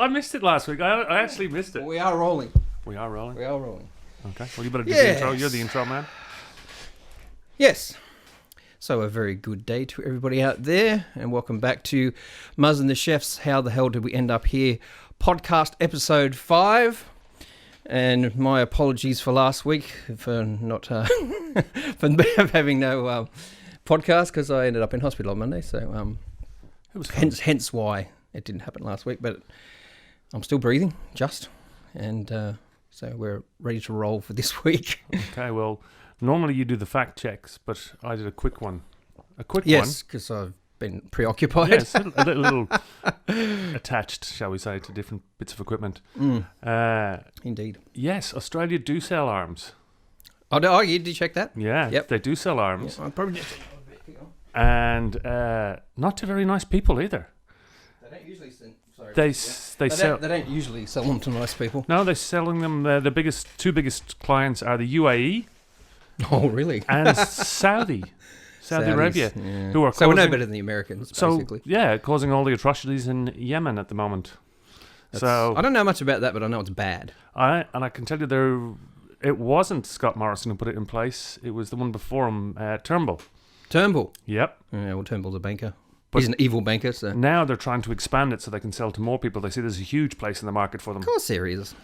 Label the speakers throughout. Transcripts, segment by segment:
Speaker 1: I missed it last week. I actually missed it.
Speaker 2: We are rolling.
Speaker 1: We are rolling?
Speaker 2: We are rolling.
Speaker 1: Okay. Well, you better do the intro. You're the intro man.
Speaker 2: Yes. So a very good day to everybody out there, and welcome back to Muzz and the Chef's How the Hell Did We End Up Here? Podcast episode 5. And my apologies for last week for not for having no podcast, because I ended up in hospital on Monday. So hence why it didn't happen last week. But I'm still breathing, and so we're ready to roll for this week.
Speaker 1: Okay, well, normally you do the fact checks, but I did a quick one.
Speaker 2: Yes, because I've been preoccupied.
Speaker 1: Yes, a little attached, shall we say, to different bits of equipment.
Speaker 2: Indeed.
Speaker 1: Yes, Australia do sell arms.
Speaker 2: Oh, you did check that?
Speaker 1: Yeah,
Speaker 2: yep.
Speaker 1: They do sell arms.
Speaker 2: Yeah, I probably just...
Speaker 1: And not to very nice people either.
Speaker 2: They don't usually sell... Sorry.
Speaker 1: They
Speaker 2: don't usually sell them to nice people.
Speaker 1: No, they're selling them. The two biggest clients are the UAE.
Speaker 2: Oh, really?
Speaker 1: And Saudi Arabia,
Speaker 2: yeah.
Speaker 1: who are
Speaker 2: so we're no better than the Americans, basically.
Speaker 1: So, causing all the atrocities in Yemen at the moment.
Speaker 2: I don't know much about that, but I know it's bad.
Speaker 1: I can tell you it wasn't Scott Morrison who put it in place. It was the one before him, Turnbull.
Speaker 2: Turnbull?
Speaker 1: Yep.
Speaker 2: Yeah, well, Turnbull's a banker.
Speaker 1: But
Speaker 2: he's an evil banker, so...
Speaker 1: Now they're trying to expand it so they can sell to more people. They see there's a huge place in the market for them.
Speaker 2: Of course there is.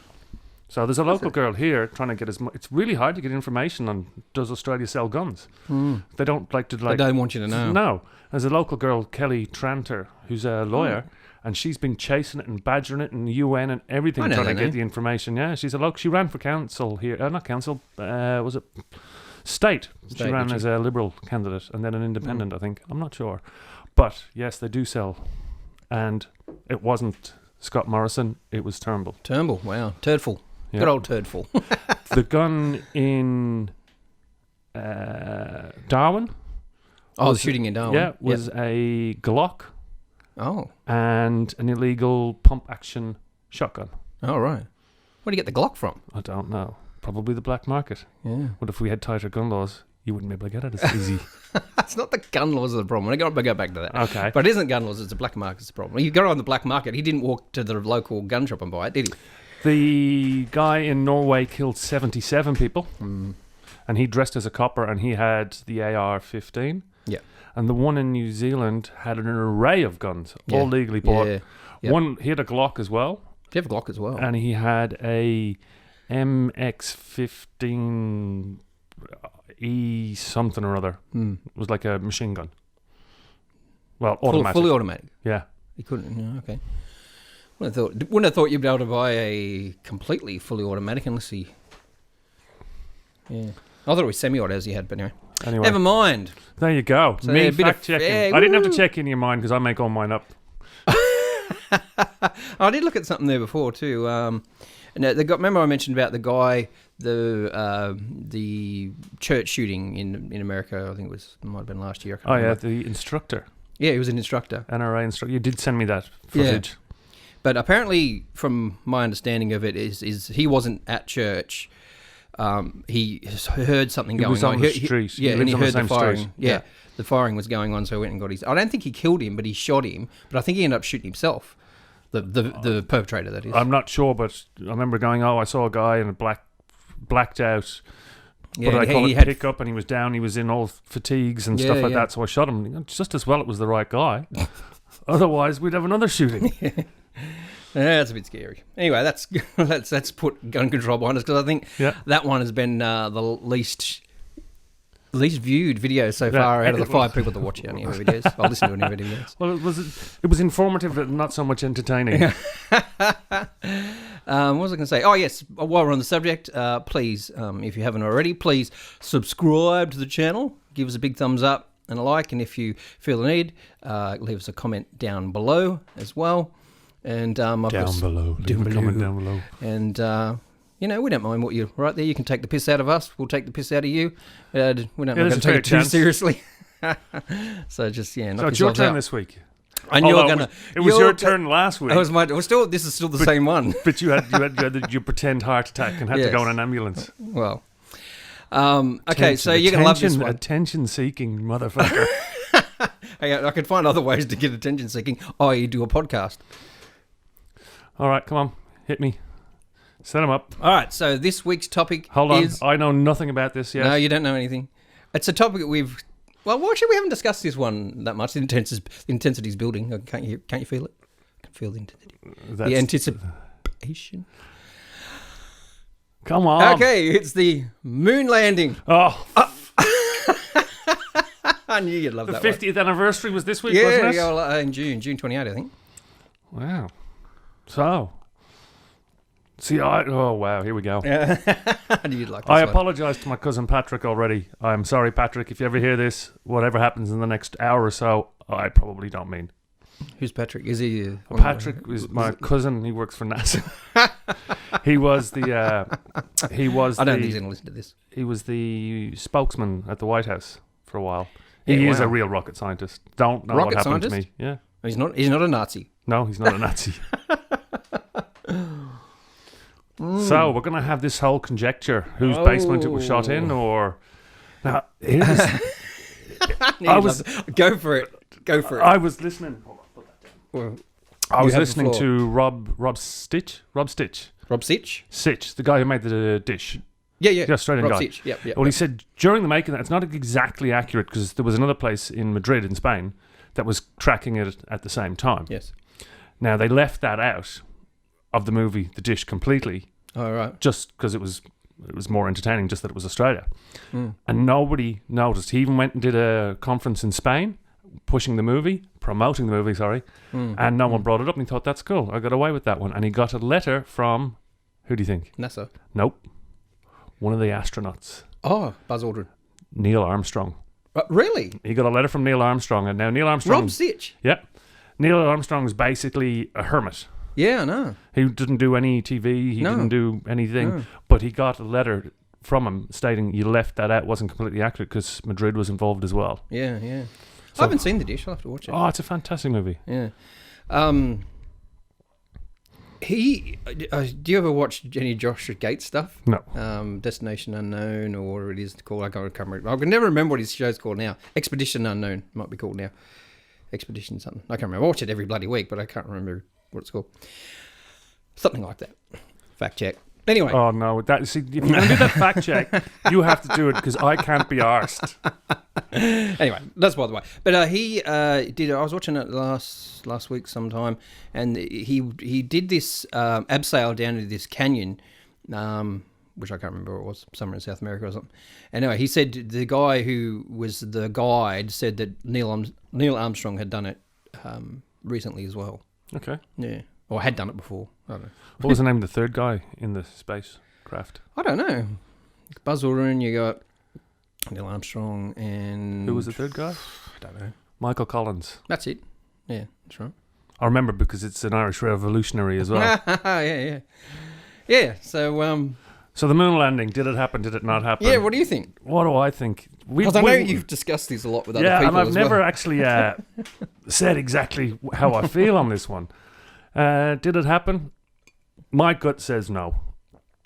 Speaker 1: So there's a local girl here trying to get as much... It's really hard to get information on does Australia sell guns. They don't like to...
Speaker 2: They don't want you to know.
Speaker 1: No. There's a local girl, Kelly Tranter, who's a lawyer, and she's been chasing it and badgering it in the UN and everything trying to get the information. Yeah, she's a local... She ran for council here. Not council. Was it... State. She ran as a Liberal candidate and then an independent, I think. I'm not sure. But, yes, they do sell. And it wasn't Scott Morrison, it was Turnbull.
Speaker 2: Turnbull, wow. Turdful. Yep. Good old Turdful.
Speaker 1: The gun in Darwin.
Speaker 2: The shooting in Darwin.
Speaker 1: Yeah, was a Glock.
Speaker 2: Oh.
Speaker 1: And an illegal pump-action shotgun.
Speaker 2: Oh, right. Where do you get the Glock from?
Speaker 1: I don't know. Probably the black market.
Speaker 2: Yeah.
Speaker 1: What if we had tighter gun laws? You wouldn't be able to get it as easy.
Speaker 2: It's not the gun laws are the problem. I go back to that.
Speaker 1: Okay.
Speaker 2: But it isn't gun laws, it's the black market's the problem. You go on the black market, he didn't walk to the local gun shop and buy it, did he?
Speaker 1: The guy in Norway killed 77 people. And he dressed as a copper and he had the AR-15.
Speaker 2: Yeah.
Speaker 1: And the one in New Zealand had an array of guns, all legally bought. Yeah. Yep. He had a Glock as well.
Speaker 2: Did you have a Glock as well?
Speaker 1: And he had a MX-15... E something or other. It was like a machine gun. Well, automatic.
Speaker 2: Fully automatic.
Speaker 1: Yeah.
Speaker 2: You couldn't. Yeah, okay. Wouldn't have thought you'd be able to buy a completely fully automatic unless he. Yeah. I thought it was semi-auto as he had, but anyway. Never mind.
Speaker 1: There you go.
Speaker 2: So
Speaker 1: me fact checking. I didn't have to check in your mind because I make all mine up.
Speaker 2: I did look at something there before too. Remember I mentioned about the guy, the church shooting in America. I think it might have been last year.
Speaker 1: Oh yeah, the instructor.
Speaker 2: Yeah, he was an instructor.
Speaker 1: NRA instructor. You did send me that footage.
Speaker 2: Yeah. But apparently, from my understanding of it, is he wasn't at church. He heard something going on.
Speaker 1: He was on the street.
Speaker 2: And he heard the firing.
Speaker 1: Street.
Speaker 2: Yeah, the firing was going on, so he went and got his... I don't think he killed him, but he shot him. But I think he ended up shooting himself. The perpetrator, that is.
Speaker 1: I'm not sure, but I remember going, I saw a guy in a blacked out,
Speaker 2: yeah,
Speaker 1: but I call it pickup, and he was down, he was in all fatigues and stuff like that, so I shot him. Just as well it was the right guy. Otherwise, we'd have another shooting.
Speaker 2: Yeah, that's a bit scary. Anyway, let's put gun control behind us, because I think that one has been the least viewed video so far out of the 5 people that watch any videos. I'll listen to any videos.
Speaker 1: Well, it was informative, but not so much entertaining.
Speaker 2: What was I going to say? Oh, yes. While we're on the subject, please, if you haven't already, please subscribe to the channel. Give us a big thumbs up and a like. And if you feel the need, leave us a comment down below as well. And
Speaker 1: Leave a comment down below.
Speaker 2: And we don't mind what you're right there. You can take the piss out of us. We'll take the piss out of you. We don't going to take it too seriously. So just
Speaker 1: So it's your turn this week.
Speaker 2: And you're gonna.
Speaker 1: It was your turn last week.
Speaker 2: This is still the same one.
Speaker 1: But you had your pretend heart attack and had to go on an ambulance.
Speaker 2: Well, okay. So you're gonna love this one.
Speaker 1: Attention-seeking motherfucker.
Speaker 2: I could find other ways to get attention-seeking. You do a podcast.
Speaker 1: All right, come on. Hit me. Set him up.
Speaker 2: All right, so this week's topic
Speaker 1: Hold on.
Speaker 2: is...
Speaker 1: I know nothing about this yet.
Speaker 2: No, you don't know anything. It's a topic that we've... Well, actually, we haven't discussed this one that much. The intensity's building. Can't you feel it? I can feel the intensity. The anticipation.
Speaker 1: Come on.
Speaker 2: Okay, it's the moon landing.
Speaker 1: Oh.
Speaker 2: I knew you'd love
Speaker 1: the
Speaker 2: that
Speaker 1: 50th anniversary was this week,
Speaker 2: Yeah,
Speaker 1: wasn't it?
Speaker 2: yeah, well, in June 28, I think.
Speaker 1: Wow. So... See, oh, wow, here we go.
Speaker 2: I knew you'd like this
Speaker 1: I
Speaker 2: one.
Speaker 1: apologise to my cousin Patrick already. I'm sorry, Patrick, if you ever hear this, whatever happens in the next hour or so, I probably don't mean.
Speaker 2: Who's Patrick? Is he...
Speaker 1: Patrick is my cousin. He works for NASA. He was the...
Speaker 2: I don't think he's going to listen to this.
Speaker 1: He was the spokesman at the White House for a while. He is a real rocket scientist. Don't know what happened to me. Yeah.
Speaker 2: He's not a Nazi.
Speaker 1: No, he's not a Nazi. So we're going to have this whole conjecture whose basement it was shot in, or now it is.
Speaker 2: Go for it.
Speaker 1: I was listening. Hold on, put that down.
Speaker 2: Well,
Speaker 1: I was listening to Rob Stitch, the guy who made the dish.
Speaker 2: Yeah.
Speaker 1: The Australian
Speaker 2: Rob
Speaker 1: guy.
Speaker 2: Stitch. Yep.
Speaker 1: Well, he said during the making that it's not exactly accurate because there was another place in Madrid in Spain that was tracking it at the same time.
Speaker 2: Yes.
Speaker 1: Now they left that out of the movie The Dish completely.
Speaker 2: Oh, right.
Speaker 1: Just because it was more entertaining just that it was Australia. And nobody noticed. He even went and did a conference in Spain promoting the movie, and no one brought it up, and he thought, that's cool, I got away with that one. And he got a letter from, who do you think?
Speaker 2: NASA.
Speaker 1: Nope. One of the astronauts.
Speaker 2: Oh, Buzz Aldrin.
Speaker 1: Neil Armstrong.
Speaker 2: Really?
Speaker 1: He got a letter from Neil Armstrong, and now Neil Armstrong...
Speaker 2: Rob Stitch?
Speaker 1: Yep. Neil Armstrong's basically a hermit.
Speaker 2: Yeah, I know.
Speaker 1: He didn't do any TV, he didn't do anything, but he got a letter from him stating you left that out, wasn't completely accurate because Madrid was involved as well.
Speaker 2: Yeah.
Speaker 1: So,
Speaker 2: I haven't seen The Dish, I'll have to watch it.
Speaker 1: Oh, it's a fantastic movie.
Speaker 2: Yeah. Do you ever watch any Joshua Gates stuff?
Speaker 1: No.
Speaker 2: Destination Unknown, or whatever it is called. I can never remember what his show's called now. Expedition Unknown might be called now. Expedition something. I can't remember. I watch it every bloody week, but I can't remember what it's called. Something like that. Fact check. Anyway.
Speaker 1: Oh, no. If you're going to do that fact check, you have to do it because I can't be arsed.
Speaker 2: Anyway, that's by the way. But he did. I was watching it last week sometime, and he did this abseil down to this canyon, which I can't remember what it was, somewhere in South America or something. Anyway, he said the guy who was the guide said that Neil Armstrong had done it recently as well.
Speaker 1: Okay.
Speaker 2: Yeah. Or had done it before. I don't know.
Speaker 1: What was the name of the third guy in the spacecraft?
Speaker 2: I don't know. Buzz Aldrin, you got Neil Armstrong, and...
Speaker 1: Who was the third guy?
Speaker 2: I don't know.
Speaker 1: Michael Collins.
Speaker 2: That's it. Yeah, that's right.
Speaker 1: I remember because it's an Irish revolutionary as well.
Speaker 2: Yeah. Yeah, so...
Speaker 1: So the moon landing, did it happen? Did it not happen?
Speaker 2: Yeah, what do you think?
Speaker 1: What do I think?
Speaker 2: Because I know you've discussed this a lot with other people.
Speaker 1: Yeah, and I've
Speaker 2: as
Speaker 1: never
Speaker 2: well.
Speaker 1: actually said exactly how I feel on this one. Did it happen? My gut says no.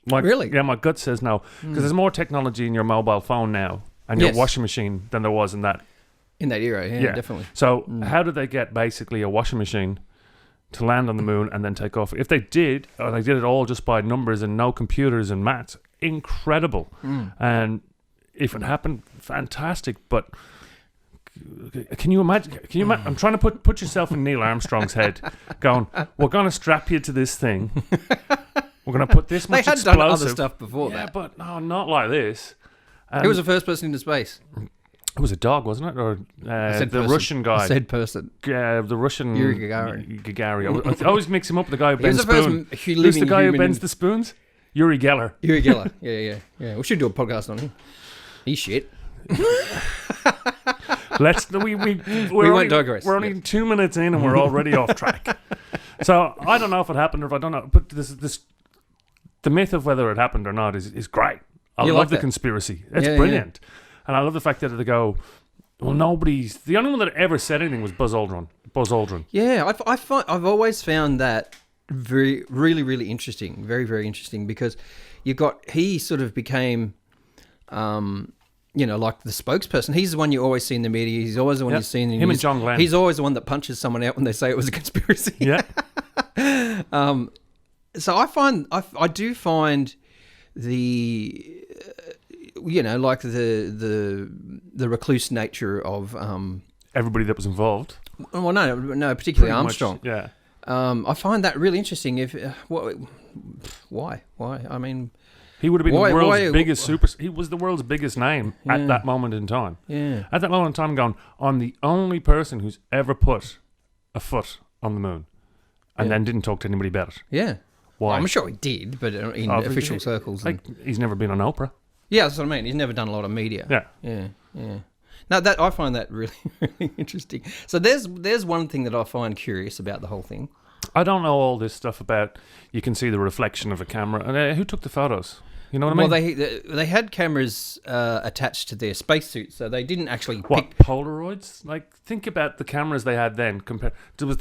Speaker 2: Really?
Speaker 1: Yeah, my gut says no. Because there's more technology in your mobile phone now and your washing machine than there was in that.
Speaker 2: In that era, yeah. Definitely.
Speaker 1: So how did they get basically a washing machine to land on the moon and then take off? If they did, or they did it all just by numbers and no computers and maths, incredible. And if it happened, fantastic. But can you imagine? I'm trying to put yourself in Neil Armstrong's head, going, "We're going to strap you to this thing. We're going to put this much explosive."
Speaker 2: They had done other stuff before that.
Speaker 1: Yeah, but no, not like this.
Speaker 2: Who was the first person into space?
Speaker 1: It was a dog, wasn't it? Or the
Speaker 2: person.
Speaker 1: Russian guy.
Speaker 2: I said person.
Speaker 1: The Russian...
Speaker 2: Yuri Gagarin.
Speaker 1: I always mix him up with the guy who bends
Speaker 2: spoons.
Speaker 1: Who's the guy who bends the spoons? Yuri Geller.
Speaker 2: Yuri Geller. Yeah. We should do a podcast on him. He's shit.
Speaker 1: We
Speaker 2: won't digress.
Speaker 1: We're only 2 minutes in and we're already off track. So I don't know if it happened or if I don't know. But the myth of whether it happened or not is great. I love the conspiracy. It's brilliant. Yeah. And I love the fact that they go, well, the only one that ever said anything was Buzz Aldrin. Yeah,
Speaker 2: I've always found that really, really interesting. Very, very interesting, because he sort of became, like the spokesperson. He's the one you always see in the media. He's always the one you see in the news.
Speaker 1: Him and John Glenn.
Speaker 2: He's always the one that punches someone out when they say it was a conspiracy.
Speaker 1: Yeah.
Speaker 2: So I do find the like the recluse nature of
Speaker 1: everybody that was involved.
Speaker 2: Well, no, particularly Armstrong.
Speaker 1: Yeah.
Speaker 2: I find that really interesting. Why? I mean,
Speaker 1: he would have been the world's biggest He was the world's biggest name at that moment in time.
Speaker 2: Yeah.
Speaker 1: At that moment in time, going, I'm the only person who's ever put a foot on the moon, and then didn't talk to anybody about it.
Speaker 2: Yeah.
Speaker 1: Why?
Speaker 2: Well, I'm sure he did, but in official circles.
Speaker 1: He's never been on Oprah.
Speaker 2: Yeah, that's what I mean. He's never done a lot of media.
Speaker 1: Yeah.
Speaker 2: No, that I find that really, really interesting. So there's one thing that I find curious about the whole thing.
Speaker 1: I don't know all this stuff about you can see the reflection of a camera. And who took the photos? You know what I mean?
Speaker 2: Well, they had cameras attached to their spacesuits, so they didn't actually pick...
Speaker 1: Polaroids? Like, think about the cameras they had then. Compared,
Speaker 2: they were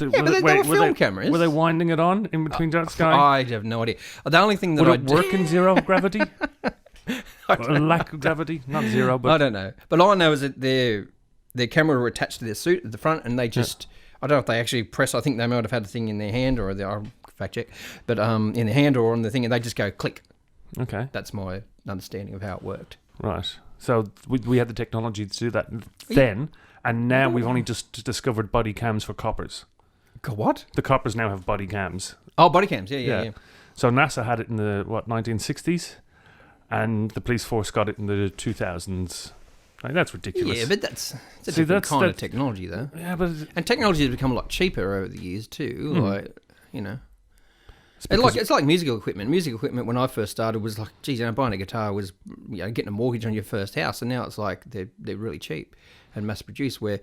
Speaker 2: film cameras.
Speaker 1: Were they winding it on in between dark sky?
Speaker 2: I have no idea. The only thing that
Speaker 1: Would it work in zero gravity? Lack of gravity? Not zero, but...
Speaker 2: I don't know. But all I know is that their camera were attached to their suit at the front, and they just... Yeah. I don't know if they actually press... I think they might have had the thing in their hand, or I'll fact check, but in their hand or on the thing, and they just go click.
Speaker 1: Okay.
Speaker 2: That's my understanding of how it worked.
Speaker 1: Right. So we had the technology to do that then, and now we've only just discovered body cams for coppers.
Speaker 2: What?
Speaker 1: The coppers now have body cams.
Speaker 2: Oh, body cams. Yeah.
Speaker 1: So NASA had it in the, 1960s, and the police force got it in the 2000s. Like, that's ridiculous.
Speaker 2: Yeah, but that's a different kind of technology, though.
Speaker 1: Yeah, but...
Speaker 2: And technology has become a lot cheaper over the years, too. It's like musical equipment. Musical equipment, when I first started, was like, geez, buying a guitar was getting a mortgage on your first house, and now it's like they're really cheap and mass produced. Where,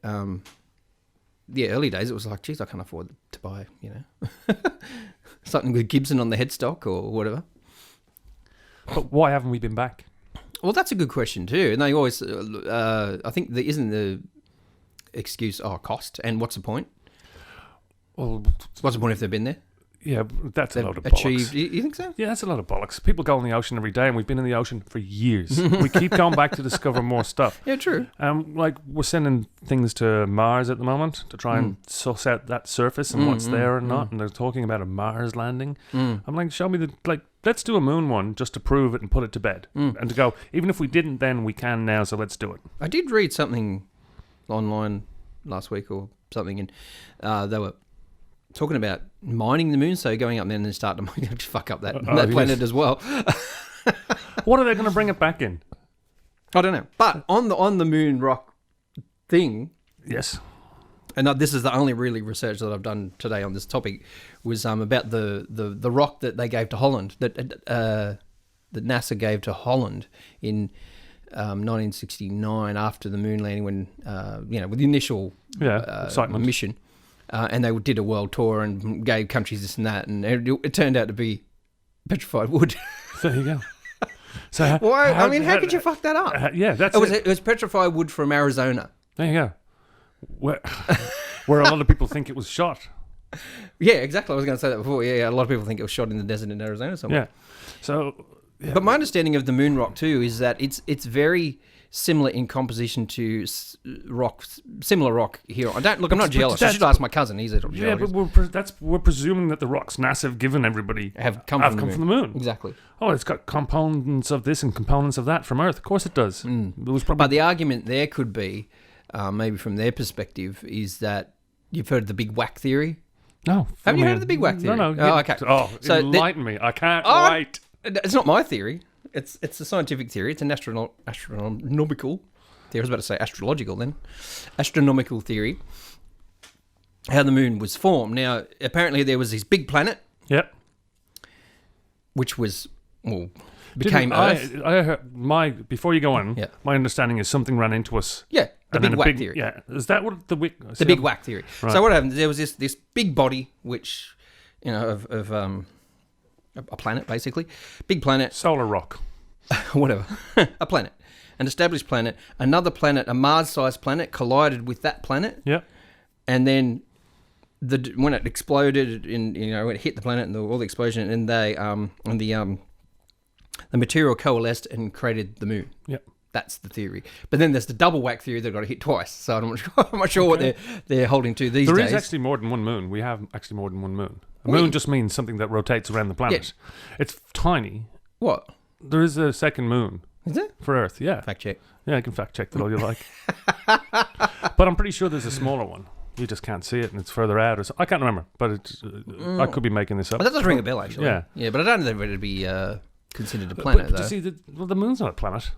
Speaker 2: early days it was like, geez, I can't afford to buy, something with Gibson on the headstock or whatever.
Speaker 1: But why haven't we been back?
Speaker 2: Well, that's a good question too. And they always, I think there isn't the excuse, cost, and what's the point?
Speaker 1: Well,
Speaker 2: what's the point if they've been there?
Speaker 1: Yeah, that's a load of
Speaker 2: bollocks.
Speaker 1: Bollocks.
Speaker 2: You think so?
Speaker 1: Yeah, that's a lot of bollocks. People go in the ocean every day, and we've been in the ocean for years. We keep going back to discover more stuff.
Speaker 2: Yeah, true.
Speaker 1: Like, we're sending things to Mars at the moment to try and suss out that surface and what's there and not. And they're talking about a Mars landing. I'm like, show me let's do a moon one just to prove it and put it to bed. And to go, even if we didn't then, we can now, so let's do it.
Speaker 2: I did read something online last week or something, and they were talking about mining the moon, so going up there and then start to fuck up that planet as well.
Speaker 1: What are they going to bring it back in?
Speaker 2: I don't know. But on the moon rock thing,
Speaker 1: yes.
Speaker 2: And this is the only really research that I've done today on this topic, was about the rock that they gave to Holland, that NASA gave to Holland in 1969 after the moon landing, when with the initial mission. And they did a world tour and gave countries this and that, and it turned out to be petrified wood.
Speaker 1: There you go. So
Speaker 2: why? How could you fuck that up? It was petrified wood from Arizona.
Speaker 1: There you go. Where a lot of people think it was shot.
Speaker 2: Yeah, exactly. I was going to say that before. Yeah, a lot of people think it was shot in the desert in Arizona somewhere.
Speaker 1: Yeah. So,
Speaker 2: but my understanding of the moon rock too is that it's very similar in composition to similar rock here. I'm not jealous. I should ask my cousin. He's a geologist.
Speaker 1: Yeah, but we're presuming that the rocks NASA have given everybody
Speaker 2: have come from the moon. Exactly.
Speaker 1: Oh, it's got components of this and components of that from Earth. Of course it does.
Speaker 2: But the argument there could be, maybe from their perspective, is that you've heard of the Big Whack theory.
Speaker 1: No.
Speaker 2: Have you heard of the Big Whack theory?
Speaker 1: No.
Speaker 2: Oh, okay.
Speaker 1: Oh, so enlighten me. I can't wait.
Speaker 2: It's not my theory. It's a scientific theory. It's an astronomical theory. I was about to say astrological then. Astronomical theory. How the moon was formed. Now, apparently there was this big planet.
Speaker 1: Yep.
Speaker 2: Which became Earth.
Speaker 1: I heard before you go on, my understanding is something ran into us.
Speaker 2: Yeah. The Big Whack theory.
Speaker 1: Yeah. Is that what the
Speaker 2: Big Whack theory. Right. So what happened? There was this big body, which, of a planet, basically. Big planet.
Speaker 1: Solar rock.
Speaker 2: Whatever. A planet. An established planet. Another planet, a Mars-sized planet, collided with that planet.
Speaker 1: Yep.
Speaker 2: And then when it exploded, when it hit the planet and all the explosion, and the material coalesced and created the moon.
Speaker 1: Yep.
Speaker 2: That's the theory. But then there's the double whack theory that got hit twice. So I'm not sure what they're holding to these days.
Speaker 1: There is actually more than one moon. We have actually more than one moon. A moon just means something that rotates around the planet. Yeah. It's tiny.
Speaker 2: What?
Speaker 1: There is a second moon.
Speaker 2: Is there?
Speaker 1: For Earth, yeah.
Speaker 2: Fact check.
Speaker 1: Yeah, I can fact check that all you like. But I'm pretty sure there's a smaller one. You just can't see it, and it's further out. Or so. I can't remember, but it's, I could be making this up.
Speaker 2: That does ring a bell, actually.
Speaker 1: Yeah.
Speaker 2: Yeah, but I don't know if it'd be considered a planet,
Speaker 1: but
Speaker 2: though.
Speaker 1: You see, the moon's not a planet.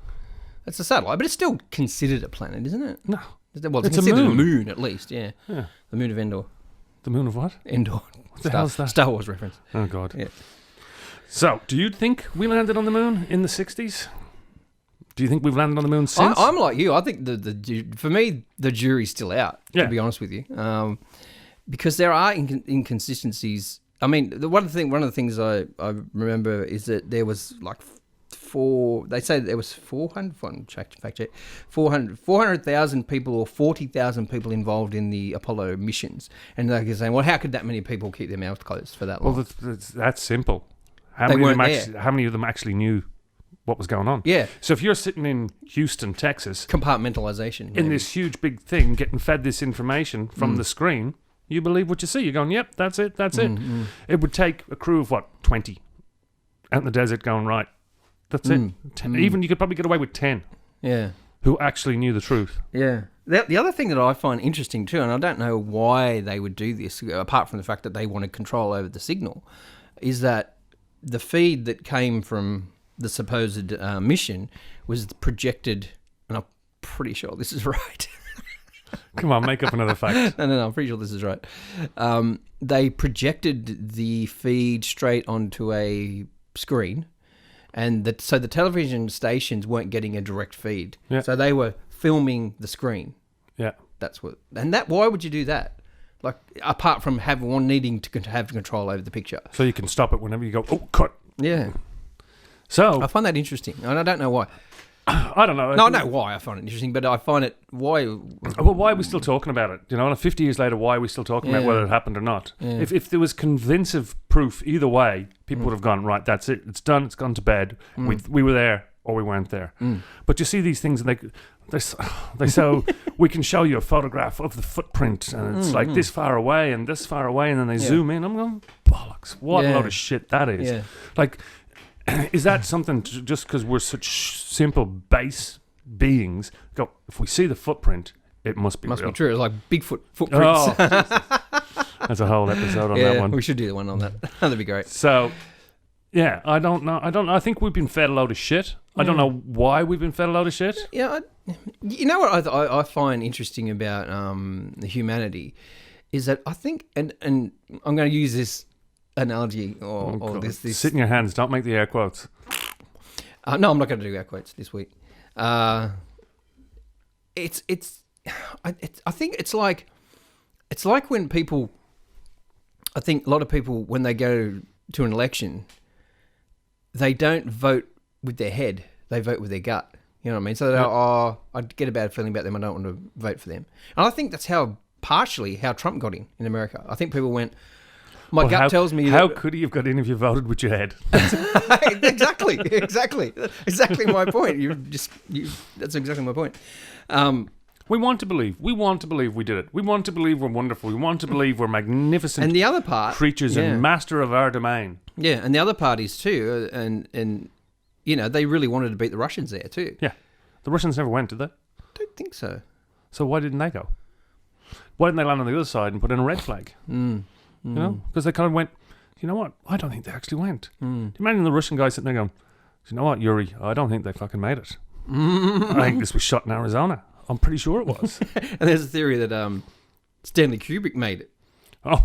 Speaker 2: It's a satellite, but it's still considered a planet, isn't it?
Speaker 1: No.
Speaker 2: Well, it's considered a moon, at least, yeah. The moon of Endor.
Speaker 1: The moon of what?
Speaker 2: Endor.
Speaker 1: What the hell's that?
Speaker 2: Star Wars reference.
Speaker 1: Oh, God.
Speaker 2: Yeah.
Speaker 1: So, do you think we landed on the moon in the 60s? Do you think we've landed on the moon since?
Speaker 2: I'm like you. I think for me, the jury's still out, to be honest with you. Because there are inconsistencies. I mean, one of the things I remember is that there was like they say there was 400,000 people or 40,000 people involved in the Apollo missions. And they're saying, well, how could that many people keep their mouths closed for that long?
Speaker 1: Well, that's simple. How many of them actually knew what was going on?
Speaker 2: Yeah.
Speaker 1: So if you're sitting in Houston, Texas,
Speaker 2: compartmentalization
Speaker 1: in this huge big thing, getting fed this information from the screen, you believe what you see. You're going, yep, that's it. It would take a crew of 20 out in the desert going, right, that's it. Even you could probably get away with 10.
Speaker 2: Yeah.
Speaker 1: Who actually knew the truth.
Speaker 2: Yeah. The other thing that I find interesting too, and I don't know why they would do this, apart from the fact that they wanted control over the signal, is that the feed that came from the supposed mission was projected, and I'm pretty sure this is right.
Speaker 1: Come on, make up another fact.
Speaker 2: No, I'm pretty sure this is right. They projected the feed straight onto a screen, and so the television stations weren't getting a direct feed.
Speaker 1: Yeah.
Speaker 2: So they were filming the screen.
Speaker 1: Yeah.
Speaker 2: Why would you do that? Like, apart from needing to have control over the picture.
Speaker 1: So you can stop it whenever you go, oh, cut.
Speaker 2: Yeah.
Speaker 1: So
Speaker 2: I find that interesting, and I don't know why.
Speaker 1: I don't know.
Speaker 2: No, I know why I find it interesting, but I find it why.
Speaker 1: Well, why are we still talking about it? You know, 50 years later, why are we still talking about whether it happened or not? Yeah. If there was convincing proof either way, people would have gone, right, that's it. It's done. It's gone to bed. We were there or we weren't there. But you see these things, and they so we can show you a photograph of the footprint, and it's like this far away and this far away, and then they zoom in. I'm going, bollocks! What a load of shit that is. Yeah. Like. Is that something just because we're such simple base beings? Go, if we see the footprint, it must be real.
Speaker 2: Be true. It's like Bigfoot footprints.
Speaker 1: Oh, that's a whole episode on that one.
Speaker 2: We should do the one on that. That'd be great.
Speaker 1: So, yeah, I don't know. I think we've been fed a load of shit. I don't know why we've been fed a load of shit.
Speaker 2: Yeah, you know what I find interesting about the humanity is that I think, and I'm going to use this analogy or this
Speaker 1: sit in your hands, don't make the air quotes.
Speaker 2: No, I'm not going to do air quotes this week. I think it's like when people, I think a lot of people, when they go to an election, they don't vote with their head, they vote with their gut. You know what I mean? So they're I get a bad feeling about them, I don't want to vote for them. And I think that's partially how Trump got in America. I think people went, My gut tells me...
Speaker 1: How could he have got in if you voted with your head?
Speaker 2: Exactly my point. That's exactly my point.
Speaker 1: We want to believe. We want to believe we did it. We want to believe we're wonderful. We want to believe we're magnificent
Speaker 2: and the other part,
Speaker 1: creatures and master of our domain.
Speaker 2: Yeah, and the other parties too, and you know, they really wanted to beat the Russians there too.
Speaker 1: Yeah. The Russians never went, did they?
Speaker 2: I don't think so.
Speaker 1: So why didn't they go? Why didn't they land on the other side and put in a red flag? You know, because they kind of went, you know what? I don't think they actually went. Do you imagine the Russian guy sitting there going, you know what, Yuri? I don't think they fucking made it. I think this was shot in Arizona. I'm pretty sure it was.
Speaker 2: And there's a theory that Stanley Kubrick made it.
Speaker 1: Oh,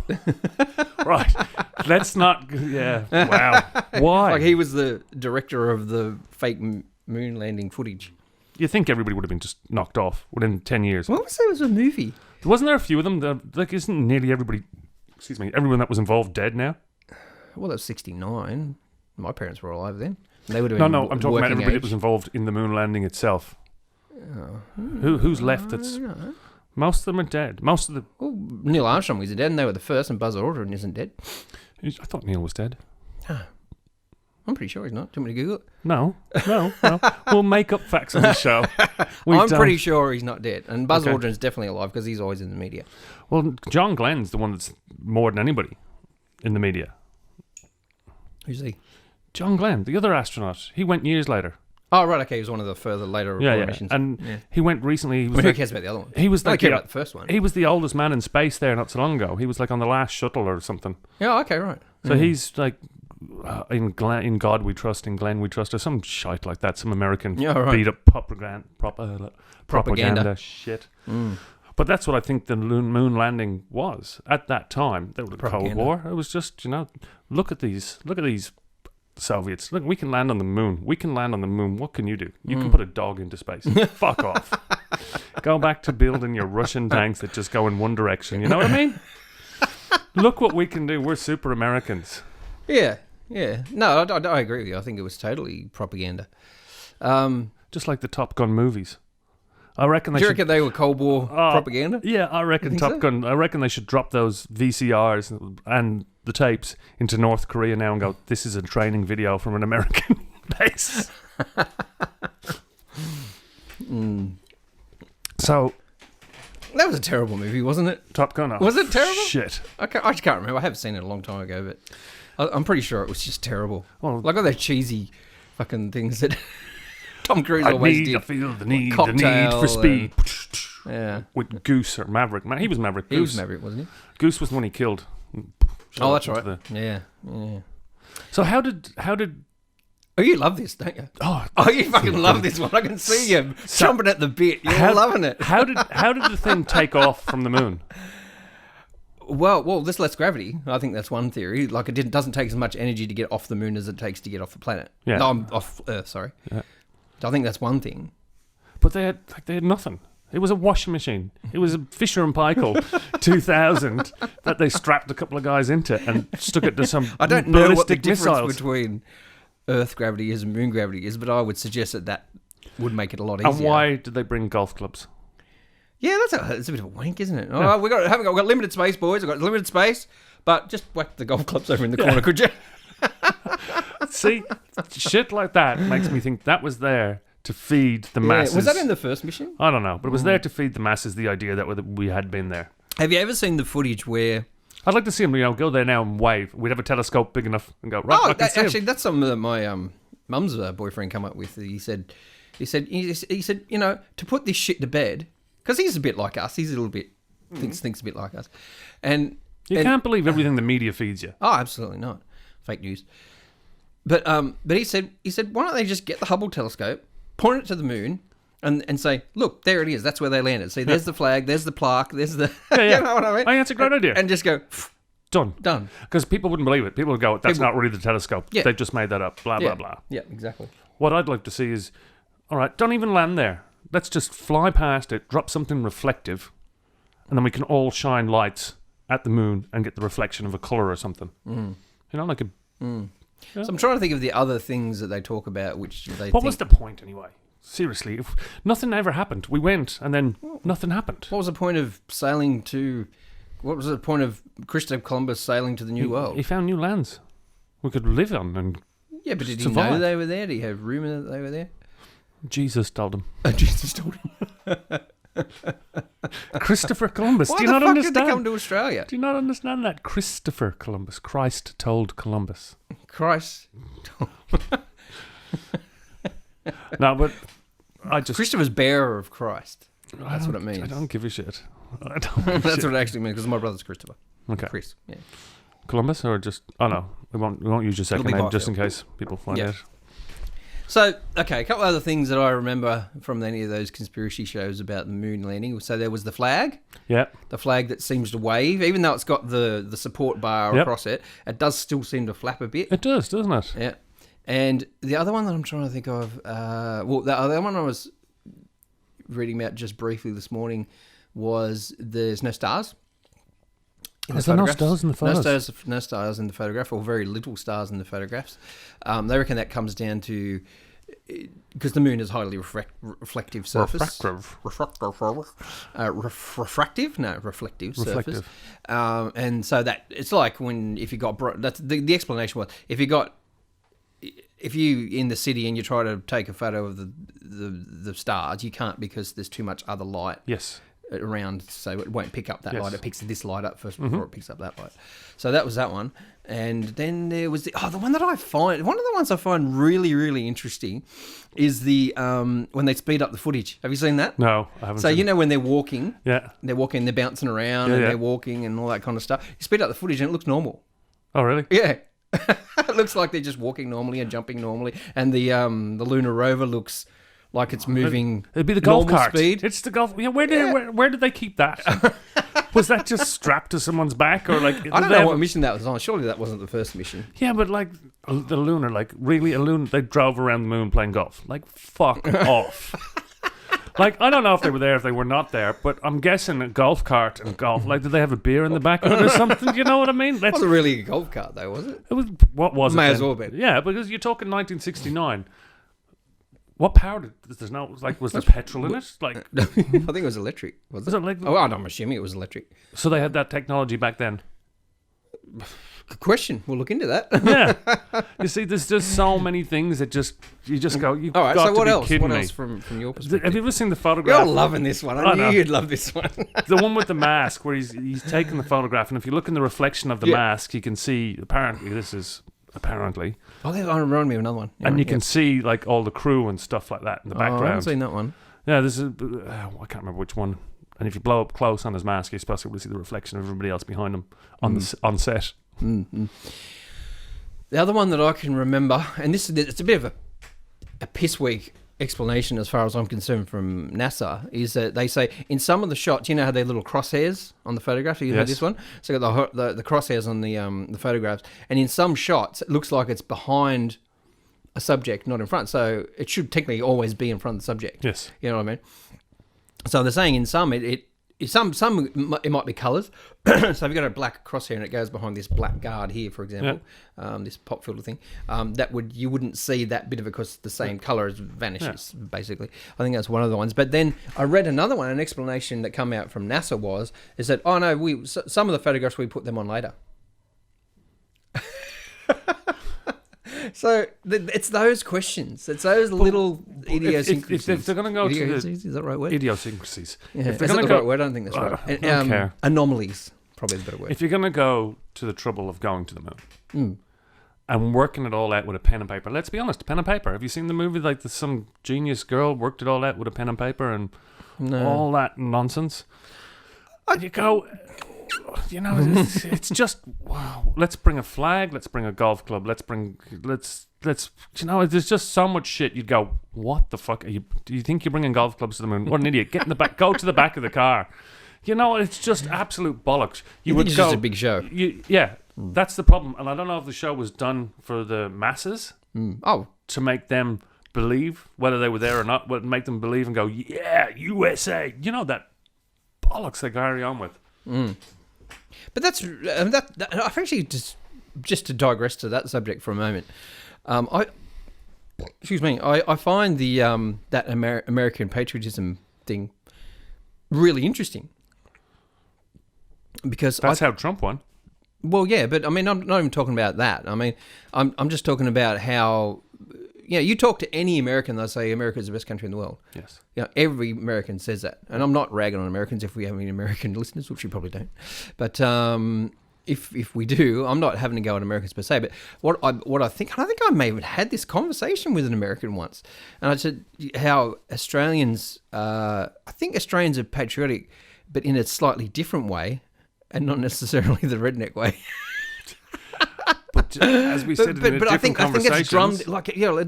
Speaker 1: right. Let's not. Yeah. Wow. Why?
Speaker 2: Like he was the director of the fake moon landing footage.
Speaker 1: You think everybody would have been just knocked off within 10 years?
Speaker 2: What was there? Was a movie?
Speaker 1: Wasn't there a few of them? Like, isn't nearly everybody? Excuse me. Everyone that was involved dead now. Well,
Speaker 2: that was 1969. My parents were alive then. They would have been.
Speaker 1: No. I'm talking about everybody that was involved in the moon landing itself. Who's left? That's most of them are dead. Most of the
Speaker 2: Neil Armstrong was dead, and they were the first, and Buzz Aldrin isn't dead.
Speaker 1: I thought Neil was dead.
Speaker 2: I'm pretty sure he's not. Do you want me to Google it?
Speaker 1: No. We'll make up facts on this show.
Speaker 2: I'm pretty sure he's not dead. And Buzz Aldrin's definitely alive because he's always in the media.
Speaker 1: Well, John Glenn's the one that's more than anybody in the media.
Speaker 2: Who's he?
Speaker 1: John Glenn, the other astronaut. He went years later.
Speaker 2: Oh, right, okay. He was one of the further later missions.
Speaker 1: And he went recently.
Speaker 2: Who cares about the other one?
Speaker 1: He was
Speaker 2: I care about the first one.
Speaker 1: He was the oldest man in space there not so long ago. He was like on the last shuttle or something.
Speaker 2: Yeah, okay, right.
Speaker 1: So he's like, in God we trust, in Glenn we trust, or some shite like that, some American beat up propaganda shit. But that's what I think the moon landing was at that time. There was the Cold War. It was just, look at these Soviets. Look, we can land on the moon. What can you do? You can put a dog into space. Fuck off. Go back to building your Russian tanks that just go in one direction. You know what I mean? Look what we can do. We're super Americans.
Speaker 2: Yeah. No, I agree with you. I think it was totally propaganda.
Speaker 1: Just like the Top Gun movies. I reckon
Speaker 2: Do you reckon they were Cold War propaganda?
Speaker 1: Yeah, I reckon Top Gun. I reckon they should drop those VCRs and the tapes into North Korea now and go, this is a training video from an American base. So
Speaker 2: that was a terrible movie, wasn't it?
Speaker 1: Top Gun. Oh,
Speaker 2: was it terrible?
Speaker 1: Shit.
Speaker 2: I just can't remember. I haven't seen it a long time ago, but I'm pretty sure it was just terrible.
Speaker 1: Well,
Speaker 2: like all those cheesy fucking things that Tom Cruise always did.
Speaker 1: I feel the need for speed.
Speaker 2: Yeah.
Speaker 1: With Goose or Maverick. He was Maverick.
Speaker 2: He was Maverick, wasn't he?
Speaker 1: Goose was the one he killed.
Speaker 2: Oh, that's right. Yeah.
Speaker 1: So how did?
Speaker 2: Oh, you love this, don't you?
Speaker 1: Oh,
Speaker 2: you fucking love this one. I can see you chomping at the bit. You're loving it.
Speaker 1: How did the thing take off from the moon?
Speaker 2: Well, this less gravity. I think that's one theory. Like it doesn't take as much energy to get off the moon as it takes to get off the planet.
Speaker 1: Yeah.
Speaker 2: No, I'm off Earth. Sorry. Yeah. I think that's one thing.
Speaker 1: But they had nothing. It was a washing machine. It was a Fisher and Paykel 2000 that they strapped a couple of guys into and stuck it to some
Speaker 2: I don't know what the
Speaker 1: missiles.
Speaker 2: difference between Earth gravity is and moon gravity is, but I would suggest that would make it a lot easier.
Speaker 1: And why did they bring golf clubs?
Speaker 2: Yeah, it's a bit of a wank, isn't it? Oh, we've got limited space, boys. We've got limited space, but just whack the golf clubs over in the corner, could you?
Speaker 1: See, shit like that makes me think that was there to feed the masses.
Speaker 2: Was that in the first mission?
Speaker 1: I don't know, but it was there to feed the masses the idea that we had been there.
Speaker 2: Have you ever seen the footage where...
Speaker 1: I'd like to see him, go there now and wave. We'd have a telescope big enough and go, right, I can see him.
Speaker 2: That's something that my mum's boyfriend come up with. He said, to put this shit to bed, because he's a bit like us. He's a little bit, thinks a bit like us. And
Speaker 1: you can't believe everything the media feeds you.
Speaker 2: Oh, absolutely not. Fake news. But he said, why don't they just get the Hubble telescope, point it to the moon, and say, look, there it is. That's where they landed. See, there's the flag, there's the plaque, there's the...
Speaker 1: Yeah.
Speaker 2: You know what I mean?
Speaker 1: I think that's a great idea.
Speaker 2: And just go...
Speaker 1: Done. Because people wouldn't believe it. People would go, that's not really the telescope.
Speaker 2: Yeah.
Speaker 1: They've just made that up. Blah, blah, blah.
Speaker 2: Yeah, exactly.
Speaker 1: What I'd like to see is, all right, don't even land there. Let's just fly past it, drop something reflective, and then we can all shine lights at the moon and get the reflection of a colour or something. Like a...
Speaker 2: Yeah. So I'm trying to think of the other things that they talk about, which they
Speaker 1: What was the point, anyway? Seriously, if nothing ever happened. We went, and then nothing happened.
Speaker 2: What was the point of sailing to... What was the point of Christopher Columbus sailing to the New World?
Speaker 1: He found new lands we could live on and
Speaker 2: Yeah, but did
Speaker 1: survive.
Speaker 2: he know they were there? Did he have rumour that they were there?
Speaker 1: Jesus told him.
Speaker 2: Jesus told him.
Speaker 1: Christopher Columbus.
Speaker 2: Why
Speaker 1: Do you not understand?
Speaker 2: Did they come to Australia?
Speaker 1: Do you not understand that? Christopher Columbus. Christ told Columbus.
Speaker 2: Christ.
Speaker 1: No, but
Speaker 2: Christopher's bearer of Christ. That's what it means.
Speaker 1: I don't give a shit.
Speaker 2: That's what it actually means, because my brother's Christopher.
Speaker 1: Okay.
Speaker 2: Chris, yeah.
Speaker 1: Columbus, or just... Oh, no. We won't use your second name just in case people find out.
Speaker 2: So, okay, a couple other things that I remember from any of those conspiracy shows about the moon landing. So there was the flag.
Speaker 1: Yeah.
Speaker 2: The flag that seems to wave. Even though it's got the support bar across it, it does still seem to flap a bit.
Speaker 1: It does, doesn't it?
Speaker 2: Yeah. And the other one that I'm trying to think of... the other one I was reading about just briefly this morning was there's no stars.
Speaker 1: Is there no stars in the photos?
Speaker 2: No stars in the photograph, or very little stars in the photographs. They reckon that comes down to... Because the moon is a highly reflective surface. Refractive? No, reflective surface. And so that... It's like if you got... That's the explanation was, if you got if you in the city and you try to take a photo of the stars, you can't because there's too much other light.
Speaker 1: Yes.
Speaker 2: Around, so it won't pick up that
Speaker 1: Yes.
Speaker 2: light. It picks this light up first before it picks up that light. So that was that one. And then there was the one that one of the ones I find really, really interesting is the when they speed up the footage. Have you seen that?
Speaker 1: No, I haven't.
Speaker 2: So
Speaker 1: seen
Speaker 2: you know when they're walking,
Speaker 1: Yeah.
Speaker 2: they're bouncing around and they're walking and all that kind of stuff. You speed up the footage and it looks normal.
Speaker 1: Oh, really?
Speaker 2: Yeah. It looks like they're just walking normally and jumping normally. And the lunar rover looks like it's moving.
Speaker 1: It'd be the golf
Speaker 2: normal
Speaker 1: cart.
Speaker 2: speed.
Speaker 1: It's the golf. Yeah, where did they keep that? Was that just strapped to someone's back, or like?
Speaker 2: I don't know what mission that was on. Surely that wasn't the first mission.
Speaker 1: Yeah, but like the lunar, like really a lunar. They drove around the moon playing golf. Like fuck off. Like I don't know if they were there, if they were not there, but I'm guessing a golf cart and golf. Like, did they have a beer in the back of it or something? You know what I mean?
Speaker 2: It wasn't really a golf cart though, was it?
Speaker 1: It was. What was it?
Speaker 2: May as
Speaker 1: then?
Speaker 2: well be.
Speaker 1: Yeah, because you're talking 1969. What power did there's no like was there petrol in it? Like
Speaker 2: I think it was electric. Was it?
Speaker 1: like
Speaker 2: Oh, I'm assuming it was electric.
Speaker 1: so they had that technology back then?
Speaker 2: Good question. We'll look into that.
Speaker 1: Yeah. You see, there's just so many things that you just go. You've
Speaker 2: All right.
Speaker 1: got
Speaker 2: So
Speaker 1: to
Speaker 2: what
Speaker 1: be
Speaker 2: else?
Speaker 1: kidding
Speaker 2: What
Speaker 1: me.
Speaker 2: else from your perspective?
Speaker 1: Have you ever seen the photograph?
Speaker 2: You're loving this one. I
Speaker 1: know.
Speaker 2: knew you'd love this one.
Speaker 1: The one with the mask, where he's taking the photograph, and if you look in the reflection of the mask, you can see. Apparently,
Speaker 2: Oh, that reminded me of another one. Yeah,
Speaker 1: and you can see like all the crew and stuff like that in the
Speaker 2: I haven't
Speaker 1: background.
Speaker 2: seen that one.
Speaker 1: Yeah, this is. I can't remember which one. And if you blow up close on his mask, you're supposed to be able to see the reflection of everybody else behind him on on set.
Speaker 2: Mm-hmm. The other one that I can remember, and it's a bit of a piss weak explanation as far as I'm concerned from NASA, is that they say in some of the shots, you know how they're little crosshairs on the photograph. You know
Speaker 1: Yes.
Speaker 2: this one, so you got the crosshairs on the photographs, and in some shots it looks like it's behind a subject, not in front. So it should technically always be in front of the subject.
Speaker 1: Yes.
Speaker 2: You know what I mean? So they're saying in some it might be colours. So if you've got a black crosshair and it goes behind this black guard here, for example, this pop filter thing, you wouldn't see that bit of it because the same colour vanishes, basically. I think that's one of the ones. But then I read another one, an explanation that come out from NASA is that, oh no, some of the photographs we put them on later. So it's those questions. It's those little idiosyncrasies.
Speaker 1: If they're going to go to
Speaker 2: Is that the right word?
Speaker 1: idiosyncrasies.
Speaker 2: Yeah.
Speaker 1: If
Speaker 2: Is
Speaker 1: they're
Speaker 2: that
Speaker 1: going
Speaker 2: the
Speaker 1: to
Speaker 2: right word? I don't think that's right.
Speaker 1: I don't care.
Speaker 2: Anomalies, probably the better word.
Speaker 1: If you're going to go to the trouble of going to the moon and working it all out with a pen and paper, let's be honest, pen and paper. Have you seen the movie like some genius girl worked it all out with a pen and paper and all that nonsense? You go, you know, it's just wow. Let's bring a flag. Let's bring a golf club. Let's you know, there's just so much shit. You'd go, what the fuck are you? Do you think you're bringing golf clubs to the moon? What an idiot! Get in the back. Go to the back of the car. You know, it's just absolute bollocks.
Speaker 2: You would think it's just a big show.
Speaker 1: That's the problem. And I don't know if the show was done for the masses. To make them believe, whether they were there or not, would make them believe and go, yeah, USA. You know, that bollocks they carry on with.
Speaker 2: But that's that I've actually just to digress to that subject for a moment. I find the that American patriotism thing really interesting because
Speaker 1: that's how Trump won.
Speaker 2: Well, yeah, but I mean, I'm not even talking about that. I mean, I'm just talking about how. Yeah, you talk to any American, they'll say America is the best country in the world.
Speaker 1: Yes.
Speaker 2: Yeah, every American says that. And I'm not ragging on Americans if we have any American listeners, which we probably don't. But if we do, I'm not having to go at Americans per se. But what I think I may have had this conversation with an American once. And I said how Australians, I think Australians are patriotic, but in a slightly different way and not necessarily the redneck way.
Speaker 1: But as we said in
Speaker 2: I think it's drummed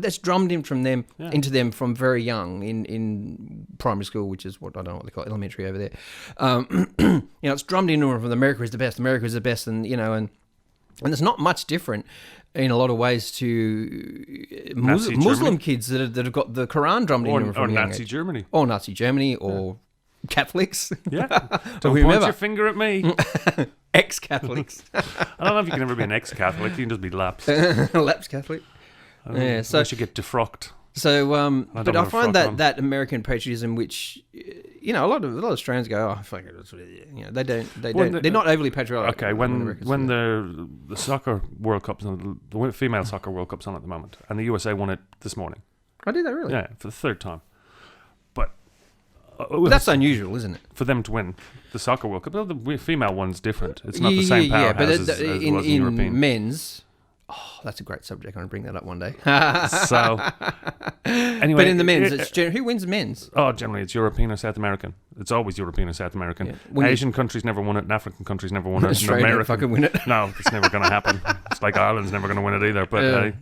Speaker 2: that's drummed in from them into them from very young in primary school, which is what I don't know what they call elementary over there. It's drummed in from America is the best. America is the best, and and it's not much different in a lot of ways to Muslim kids that have got the Quran drummed in them from young
Speaker 1: Nazi
Speaker 2: age.
Speaker 1: Germany,
Speaker 2: or Nazi Germany, or Catholics.
Speaker 1: Yeah, don't point your finger at me.
Speaker 2: Ex-Catholics.
Speaker 1: I don't know if you can ever be an ex-Catholic. You can just be lapsed.
Speaker 2: Lapsed Catholic.
Speaker 1: So you should get defrocked.
Speaker 2: So, but I find that American patriotism, which you know, a lot of Australians go, "Oh, fuck it," you know, they're not overly patriotic.
Speaker 1: Okay, when the soccer World Cup's on, the female soccer World Cup's on at the moment, and the USA won it this morning.
Speaker 2: I did that really?
Speaker 1: Yeah, for the third time. But
Speaker 2: that's unusual, isn't it?
Speaker 1: For them to win the soccer World Cup. The female one's different. It's not the same powerhouse as it was in European.
Speaker 2: Men's, that's a great subject. I'm going to bring that up one day.
Speaker 1: So, anyway.
Speaker 2: But in the men's, who wins men's?
Speaker 1: Oh, generally it's European or South American. It's always European or South American. Yeah. Asian countries never won it, and African countries never won it.
Speaker 2: Australia never fucking win it.
Speaker 1: No, it's never going to happen. It's like Ireland's never going to win it either. But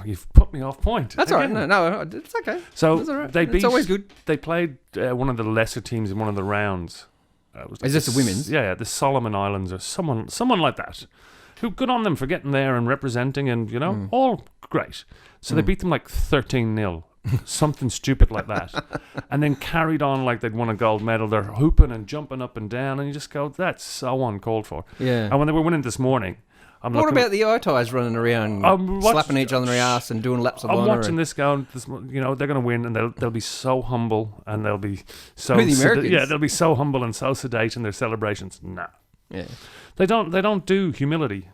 Speaker 1: you've put me off point.
Speaker 2: That's all right. No, it's okay.
Speaker 1: So
Speaker 2: that's all right.
Speaker 1: It's
Speaker 2: always good.
Speaker 1: They played one of the lesser teams in one of the rounds.
Speaker 2: Is this the women's?
Speaker 1: Yeah, the Solomon Islands or someone like that. Who good on them for getting there and representing and, you know, all great. So they beat them like 13-0, something stupid like that. And then carried on like they'd won a gold medal. They're hooping and jumping up and down, and you just go, that's so uncalled for.
Speaker 2: Yeah.
Speaker 1: And when they were winning this morning,
Speaker 2: what about the Otais running around, slapping each other on the ass and doing laps of honor?
Speaker 1: I'm watching this going, you know, they're going to win, and they'll be so humble, and they'll be so...
Speaker 2: Who, the Americans?
Speaker 1: They'll be so humble and so sedate in their celebrations. Nah.
Speaker 2: Yeah.
Speaker 1: They don't do humility.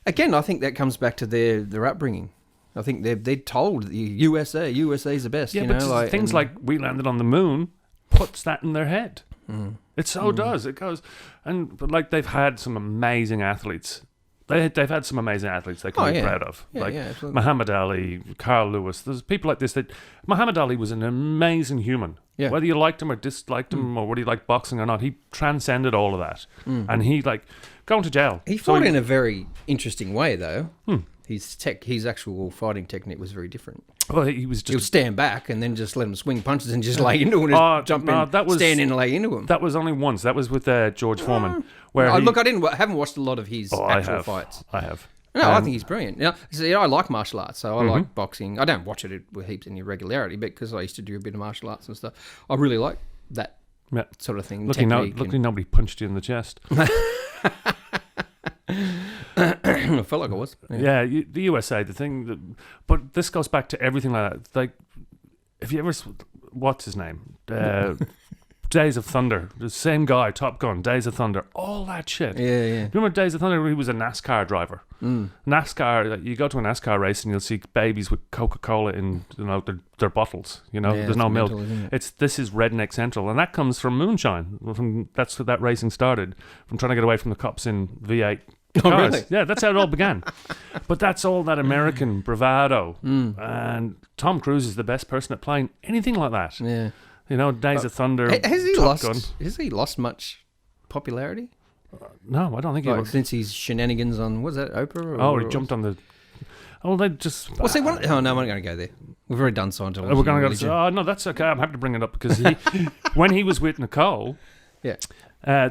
Speaker 2: Again, I think that comes back to their upbringing. I think they're told the USA's the best.
Speaker 1: Yeah,
Speaker 2: you
Speaker 1: but
Speaker 2: know,
Speaker 1: things like we landed on the moon puts that in their head. It so does. It goes, but like they've had some amazing athletes. They've had some amazing athletes they can be proud of. Muhammad Ali, Carl Lewis. There's people like this. Muhammad Ali was an amazing human. Yeah. Whether you liked him or disliked him or whether you liked boxing or not, he transcended all of that. And he, going to jail.
Speaker 2: He fought in a very interesting way, though. His actual fighting technique was very different.
Speaker 1: Well, he would
Speaker 2: stand back and then just let him swing punches and just lay into him and jump in, stand in and lay into him.
Speaker 1: That was only once. That was with George Foreman. Where
Speaker 2: I haven't watched a lot of his actual fights.
Speaker 1: I have.
Speaker 2: No, I think he's brilliant. Now, I like martial arts, so I like boxing. I don't watch it with heaps any regularity, but because I used to do a bit of martial arts and stuff, I really like that sort of thing.
Speaker 1: Luckily, nobody punched you in the chest.
Speaker 2: I felt like I was.
Speaker 1: Yeah, the USA, the thing, but this goes back to everything like that. Like, if you ever, what's his name? Days of Thunder, the same guy, Top Gun, Days of Thunder, all that shit.
Speaker 2: Yeah.
Speaker 1: Remember Days of Thunder? He was a NASCAR driver. NASCAR, you go to a NASCAR race and you'll see babies with Coca-Cola in their bottles. You know, there's no milk. This is Redneck Central, and that comes from moonshine. That's where that racing started, from trying to get away from the cops in V8.
Speaker 2: Oh, really?
Speaker 1: Yeah, that's how it all began. But that's all that American bravado. And Tom Cruise is the best person at playing anything like that.
Speaker 2: Yeah.
Speaker 1: You know, Days of Thunder.
Speaker 2: Has he lost much popularity?
Speaker 1: No, I don't think he was.
Speaker 2: Since his shenanigans on, was that Oprah?
Speaker 1: He jumped on the... Oh, they just...
Speaker 2: Well, see, no, we're not going to go there. We've already done Scientology.
Speaker 1: We're going to go... Oh, no, that's okay. I'm happy to bring it up because when he was with Nicole...
Speaker 2: Yeah.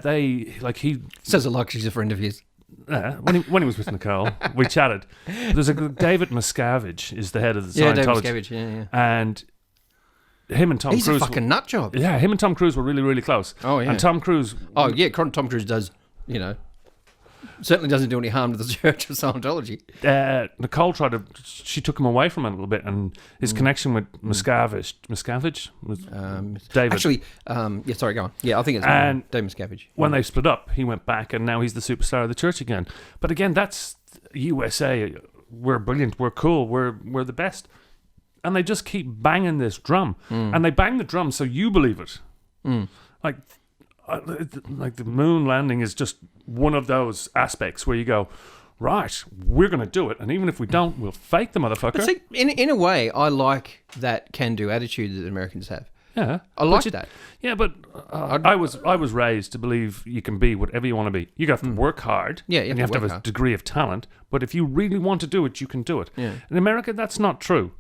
Speaker 1: He...
Speaker 2: Says it like she's a friend of his.
Speaker 1: When he was with Nicole, we chatted. There's David Miscavige is the head of the Scientology.
Speaker 2: David Miscavige, yeah.
Speaker 1: And him and Tom Cruise...
Speaker 2: He's a fucking nut job.
Speaker 1: Yeah, him and Tom Cruise were really, really close.
Speaker 2: Oh, yeah.
Speaker 1: And Tom Cruise...
Speaker 2: Oh, yeah, Tom Cruise does, certainly doesn't do any harm to the Church of Scientology.
Speaker 1: Nicole she took him away from it a little bit, and his connection with Miscavige was David.
Speaker 2: Actually, sorry, go on. Yeah, I think it's David Miscavige.
Speaker 1: When they split up, he went back, and now he's the superstar of the church again. But again, that's USA. We're brilliant. We're cool. We're the best. And they just keep banging this drum, and they bang the drum so you believe it. Like the moon landing is just one of those aspects where you go, right, we're going to do it, and even if we don't, we'll fake the motherfucker.
Speaker 2: But see, in a way, I like that can-do attitude that the Americans have.
Speaker 1: Yeah,
Speaker 2: I like that.
Speaker 1: Yeah, but I was raised to believe you can be whatever you want to be. You have to work hard.
Speaker 2: Yeah,
Speaker 1: and you have to have a degree of talent. But if you really want to do it, you can do it.
Speaker 2: Yeah.
Speaker 1: In America, that's not true.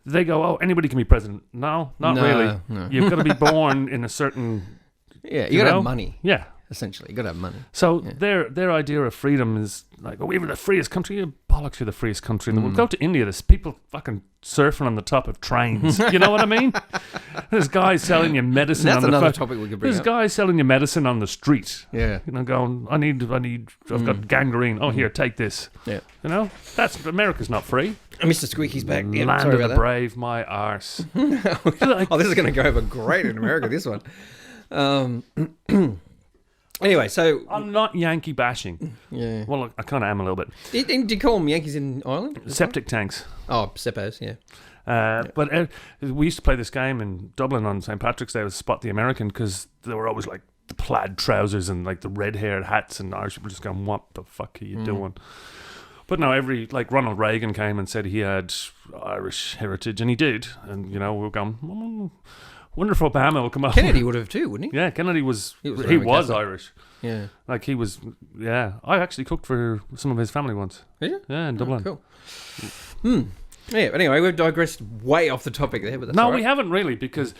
Speaker 1: They go, oh, anybody can be president. No, not really. No. You've got to be born in a certain...
Speaker 2: Yeah, you got to have money.
Speaker 1: Yeah.
Speaker 2: Essentially, you got to have money.
Speaker 1: So their idea of freedom is like, oh, we were the freest country. You bollocks, you're the freest country in the world. Go to India. There's people fucking surfing on the top of trains. You know what I mean? There's guys selling you medicine.
Speaker 2: That's another topic we could bring up.
Speaker 1: There's guys selling you medicine on the street.
Speaker 2: Yeah.
Speaker 1: Going, I've got gangrene. Oh, here, take this.
Speaker 2: Yeah.
Speaker 1: America's not free.
Speaker 2: Mr. Squeaky's back. Yeah,
Speaker 1: Land
Speaker 2: sorry
Speaker 1: of
Speaker 2: about
Speaker 1: the
Speaker 2: that.
Speaker 1: brave, my arse.
Speaker 2: Oh, this is going to go over great in America, this one. Anyway, so...
Speaker 1: I'm not Yankee bashing.
Speaker 2: Yeah.
Speaker 1: Well, I kind of am a little bit.
Speaker 2: Did you call them Yankees in Ireland?
Speaker 1: Septic tanks.
Speaker 2: Oh, Seppos, yeah.
Speaker 1: But we used to play this game in Dublin on St. Patrick's Day with Spot the American because they were always like the plaid trousers and like the red-haired hats, and Irish people just going, what the fuck are you doing? But no, like Ronald Reagan came and said he had Irish heritage, and he did. And, we were going, wonder if Obama will come up.
Speaker 2: Kennedy would have too, wouldn't he?
Speaker 1: Yeah, Kennedy was
Speaker 2: Roman Catholic.
Speaker 1: Irish.
Speaker 2: Yeah.
Speaker 1: Like he was, I actually cooked for some of his family once.
Speaker 2: Did you?
Speaker 1: Yeah, in Dublin.
Speaker 2: Oh, cool. Yeah, anyway, we've digressed way off the topic there, but that's all right.
Speaker 1: We haven't really, because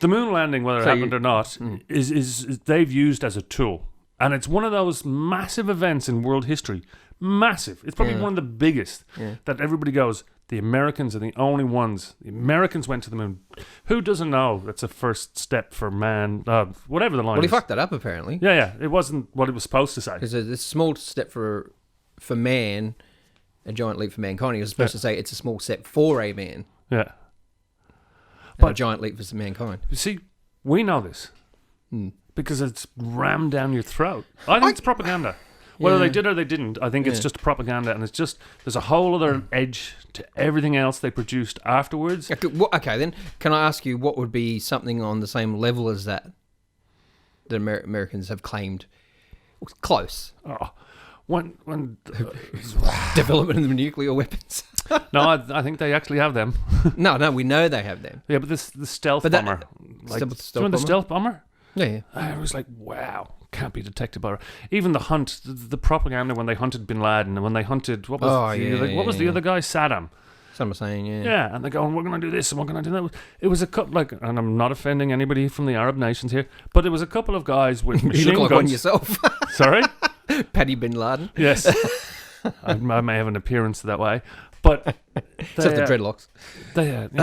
Speaker 1: the moon landing, whether it happened or not, is they've used as a tool. And it's one of those massive events in world history. Massive. It's probably one of the biggest that everybody goes, the Americans are the only ones. The Americans went to the moon. Who doesn't know that's a first step for man, whatever the line is.
Speaker 2: Well, he fucked that up, apparently.
Speaker 1: Yeah. It wasn't what it was supposed to say.
Speaker 2: Because it's a small step for man, a giant leap for mankind. He was supposed to say it's a small step for a man.
Speaker 1: Yeah.
Speaker 2: But a giant leap for mankind.
Speaker 1: You see, we know this. Because it's rammed down your throat. I think it's propaganda. Whether they did or they didn't, I think it's just propaganda, and it's just, there's a whole other edge to everything else they produced afterwards.
Speaker 2: Okay, then, can I ask you what would be something on the same level as that Americans have claimed? Close.
Speaker 1: Oh, when
Speaker 2: development of nuclear weapons.
Speaker 1: No, I think they actually have them.
Speaker 2: No, we know they have them.
Speaker 1: Yeah, but the stealth bomber. The stealth bomber?
Speaker 2: Yeah.
Speaker 1: I was like, wow. Can't be detected by even the hunt, the propaganda when they hunted Bin Laden and when they hunted what was the other guy, Saddam.
Speaker 2: Some are saying,
Speaker 1: yeah, and they're going, we're going to do this and we're going to do that. It was a couple, and I'm not offending anybody from the Arab nations here, but it was a couple of guys with machine
Speaker 2: you look like
Speaker 1: guns.
Speaker 2: one yourself.
Speaker 1: Sorry,
Speaker 2: Paddy Bin Laden.
Speaker 1: Yes, I may have an appearance that way, but
Speaker 2: except the dreadlocks.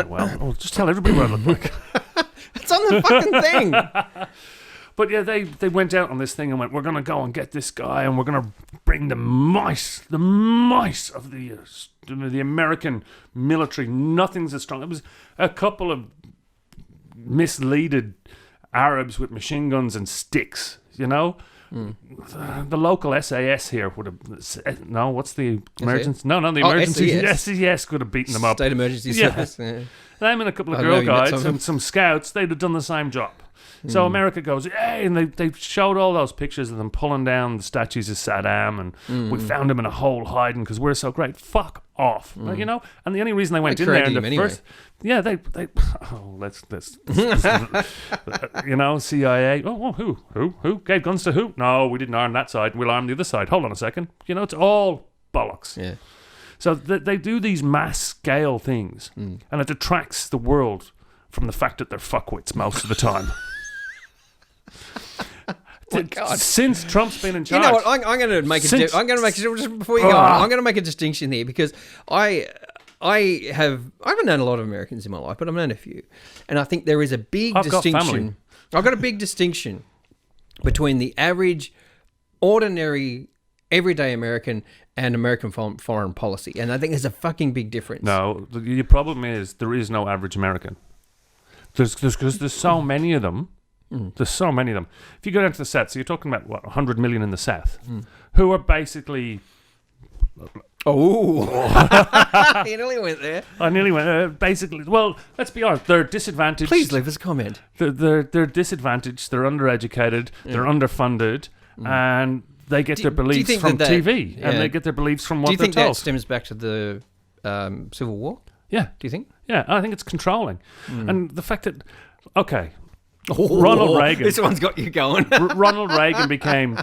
Speaker 1: Well, just tell everybody what I look like.
Speaker 2: It's on the fucking thing.
Speaker 1: But yeah, they went out on this thing and went, we're going to go and get this guy and we're going to bring the mice of the American military. Nothing's as strong. It was a couple of misleaded Arabs with machine guns and sticks, The local SAS here would have... No, what's the emergency? No, the emergency. SES could have beaten them up.
Speaker 2: State Emergency Service. Yeah.
Speaker 1: Them and a couple of girl guides and some scouts, they'd have done the same job. So America goes, hey, and they showed all those pictures of them pulling down the statues of Saddam, and we found him in a hole hiding because we're so great. Fuck off, And the only reason they went in there in the first, CIA. Oh, who gave guns to who? No, we didn't arm that side. We'll arm the other side. Hold on a second. It's all bollocks.
Speaker 2: Yeah.
Speaker 1: So they do these mass scale things, and it detracts the world from the fact that they're fuckwits most of the time.
Speaker 2: God.
Speaker 1: Since Trump's been in charge,
Speaker 2: you know what? I'm going to make just before you go on. I'm going to make a distinction here because I haven't known a lot of Americans in my life, but I've known a few, and I think there is a big distinction. I've got a big distinction between the average, ordinary, everyday American and American foreign policy, and I think there's a fucking big difference.
Speaker 1: No, the problem is there is no average American. There's so many of them. There's so many of them. If you go down to the South, so you're talking about, 100 million in the South, who are basically...
Speaker 2: Oh. You nearly went there.
Speaker 1: I nearly went. Basically, well, let's be honest, they're disadvantaged.
Speaker 2: Please leave us a comment.
Speaker 1: They're disadvantaged, they're undereducated, they're underfunded, and they get their beliefs from TV, and they get their beliefs from what they're told.
Speaker 2: Do you think that stems back to the Civil War?
Speaker 1: Yeah.
Speaker 2: Do you think?
Speaker 1: Yeah, I think it's controlling. And the fact that, Ronald Reagan.
Speaker 2: This one's got you going.
Speaker 1: Ronald Reagan became,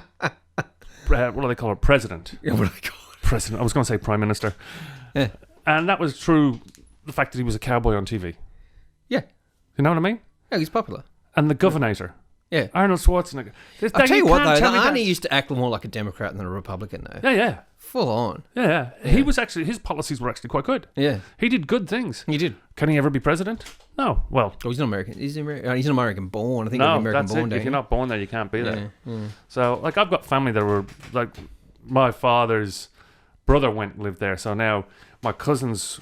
Speaker 1: what do they call it, president?
Speaker 2: Yeah, what do they call it?
Speaker 1: President. I was going to say prime minister.
Speaker 2: Yeah.
Speaker 1: And that was through the fact that he was a cowboy on TV.
Speaker 2: Yeah.
Speaker 1: You know what I mean?
Speaker 2: Yeah, he's popular.
Speaker 1: And the Governor.
Speaker 2: Yeah.
Speaker 1: Arnold Schwarzenegger.
Speaker 2: I'll tell you what, though, Arnie used to act more like a Democrat than a Republican, though.
Speaker 1: Yeah.
Speaker 2: Full on.
Speaker 1: Yeah. He was actually, his policies were actually quite good.
Speaker 2: Yeah.
Speaker 1: He did good things.
Speaker 2: He did.
Speaker 1: Can he ever be president? No. Well.
Speaker 2: Oh, he's not American. He's an American born. I think
Speaker 1: no,
Speaker 2: he's American
Speaker 1: that's
Speaker 2: born.
Speaker 1: It. If you're not born there, you can't be there.
Speaker 2: Yeah.
Speaker 1: So, I've got family that were, my father's brother went and lived there. So now my cousins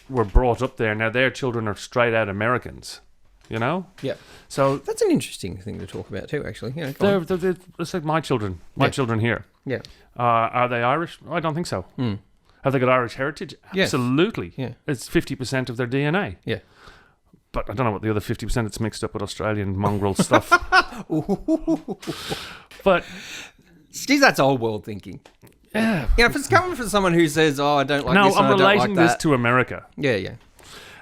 Speaker 1: were brought up there. Now their children are straight out Americans. You know?
Speaker 2: Yeah.
Speaker 1: So
Speaker 2: that's an interesting thing to talk about too, actually. Yeah,
Speaker 1: they're it's like my children. My children here.
Speaker 2: Yeah.
Speaker 1: Are they Irish? I don't think so. Have they got Irish heritage?
Speaker 2: Yes.
Speaker 1: Absolutely.
Speaker 2: Yeah.
Speaker 1: It's 50% of their DNA.
Speaker 2: Yeah.
Speaker 1: But I don't know what the other 50% it's mixed up with Australian mongrel stuff. But
Speaker 2: geez, that's old world thinking.
Speaker 1: yeah.
Speaker 2: Yeah, if it's coming from someone who says, "Oh, I don't like
Speaker 1: No,
Speaker 2: this," and
Speaker 1: I'm
Speaker 2: I don't
Speaker 1: relating
Speaker 2: like
Speaker 1: this
Speaker 2: that.
Speaker 1: to America.
Speaker 2: Yeah, yeah.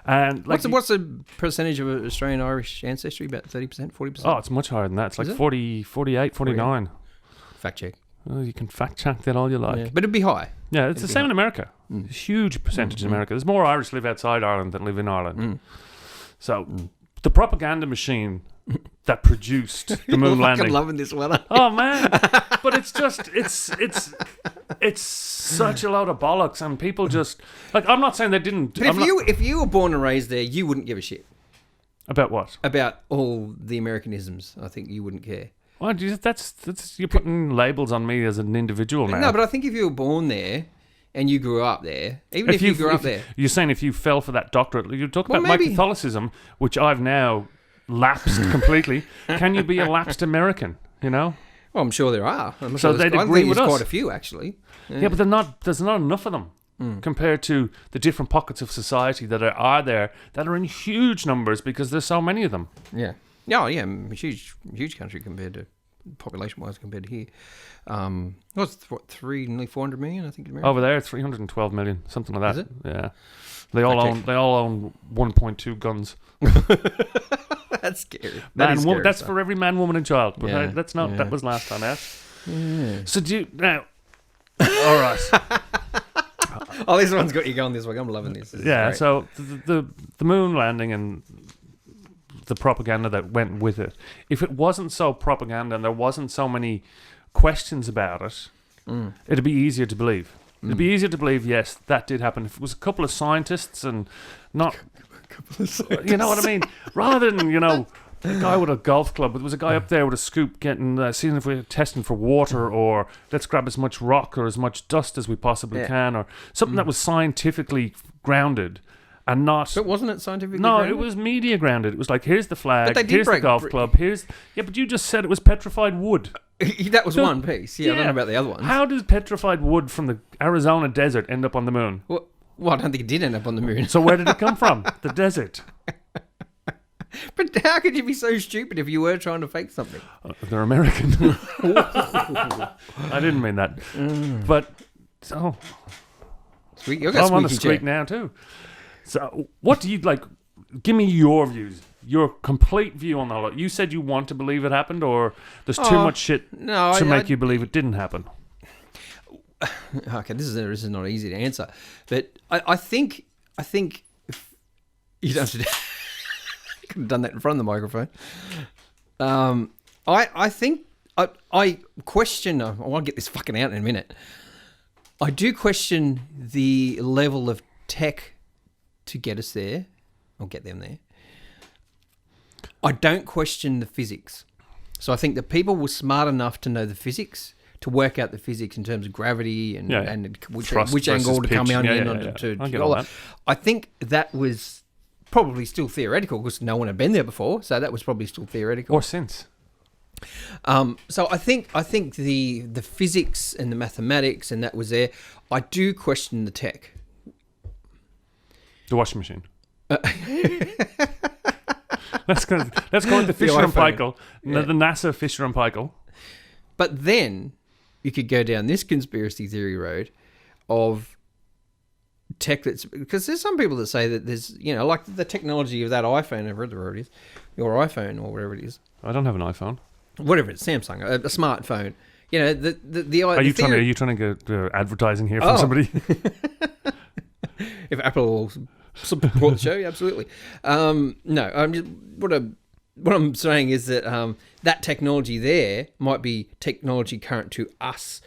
Speaker 1: And like,
Speaker 2: What's the percentage of Australian Irish ancestry? About 30%, 40%?
Speaker 1: oh, it's much higher than that. It's like
Speaker 2: Is it?
Speaker 1: 40, 48, 49.
Speaker 2: Fact check.
Speaker 1: Oh, you can fact check that all you like.
Speaker 2: Yeah. But it'd be high.
Speaker 1: Yeah, it's the same in America. Huge percentage in America. There's more Irish live outside Ireland than live in Ireland. So the propaganda machine that produced the moon landing.
Speaker 2: I'm loving this one.
Speaker 1: Oh man! But it's just it's such a load of bollocks, and people just like. I'm not saying they didn't.
Speaker 2: But if you were born and raised there, you wouldn't give a shit
Speaker 1: about what?
Speaker 2: about all the Americanisms. I think you wouldn't care.
Speaker 1: Well, that's you're putting labels on me as an individual now.
Speaker 2: No, but I think if you were born there and you grew up there, even if you grew up there,
Speaker 1: you're saying if you fell for that doctorate, you're talking
Speaker 2: Well,
Speaker 1: about my
Speaker 2: maybe.
Speaker 1: Catholicism, which I've now lapsed completely. Can you be a lapsed American? You know.
Speaker 2: well, I'm sure there are. I'm
Speaker 1: So
Speaker 2: sure
Speaker 1: they'd
Speaker 2: I
Speaker 1: agree
Speaker 2: think
Speaker 1: with
Speaker 2: there's
Speaker 1: us.
Speaker 2: quite a few, actually.
Speaker 1: Yeah, but there's not enough of them compared to the different pockets of society that are there that are in huge numbers because there's so many of them.
Speaker 2: Yeah. Yeah, yeah, huge country compared to population-wise compared to here. Nearly 400 million, I think.
Speaker 1: Over there, 312 million, something like that.
Speaker 2: Is it?
Speaker 1: Yeah, they all own 1.2 guns.
Speaker 2: That's scary.
Speaker 1: That's for every man, woman, and child. But
Speaker 2: Yeah,
Speaker 1: that's not.
Speaker 2: yeah.
Speaker 1: That was last time out.
Speaker 2: Yeah.
Speaker 1: So do you now? All right.
Speaker 2: Oh, this one's got you going this way. I'm loving this. This is
Speaker 1: Yeah.
Speaker 2: great.
Speaker 1: So the moon landing and the propaganda that went with it. If it wasn't so propaganda and there wasn't so many questions about it, it'd be easier to believe. It'd be easier to believe, yes, that did happen. If it was a couple of scientists and not, you know what I mean? Rather than, a guy with a golf club, there was a guy up there with a scoop getting, seeing if we're testing for water or let's grab as much rock or as much dust as we possibly can or something that was scientifically grounded. And not.
Speaker 2: But wasn't it scientifically
Speaker 1: No,
Speaker 2: grounded?
Speaker 1: it was media grounded. It was like, here's the flag,
Speaker 2: But they did
Speaker 1: here's the
Speaker 2: break-
Speaker 1: golf club, here's. Yeah, but you just said it was petrified wood.
Speaker 2: That was one piece. Yeah, I don't know about the other ones.
Speaker 1: How does petrified wood from the Arizona desert end up on the moon?
Speaker 2: Well, I don't think it did end up on the moon.
Speaker 1: So where did it come from? The desert.
Speaker 2: But how could you be so stupid if you were trying to fake something?
Speaker 1: They're American. I didn't mean that. But, so.
Speaker 2: Sweet, you've got
Speaker 1: I'm on the
Speaker 2: squeaky
Speaker 1: streak
Speaker 2: chair.
Speaker 1: now too. So what do you like? Give me your views. Your complete view on the whole. You said you want to believe it happened, or there's too much shit to make you believe it didn't happen.
Speaker 2: Okay, this is not easy to answer, but I think if you don't have to. I could have done that in front of the microphone. I think I question. I want to get this fucking out in a minute. I do question the level of tech to get us there, or get them there. I don't question the physics. So I think that people were smart enough to know the physics, to work out the physics in terms of gravity and which angle to come
Speaker 1: pitch.
Speaker 2: on
Speaker 1: Yeah,
Speaker 2: in.
Speaker 1: yeah,
Speaker 2: To
Speaker 1: I get all that.
Speaker 2: I think that was probably still theoretical because no one had been there before, so that was probably still theoretical.
Speaker 1: Or since.
Speaker 2: So I think the physics and the mathematics and that was there. I do question the tech.
Speaker 1: The washing machine. Let's go with the Fisher and
Speaker 2: iPhone.
Speaker 1: Paykel. The NASA Fisher and Paykel.
Speaker 2: But then you could go down this conspiracy theory road of tech that's because there's some people that say that there's like the technology of that iPhone, whatever it is, your iPhone or whatever it is,
Speaker 1: I don't have an iPhone.
Speaker 2: whatever it's Samsung, a smartphone.
Speaker 1: Are you trying to get advertising here from somebody?
Speaker 2: If Apple will support the show, absolutely. No, I'm just what I'm saying is that that technology there might be technology current to us,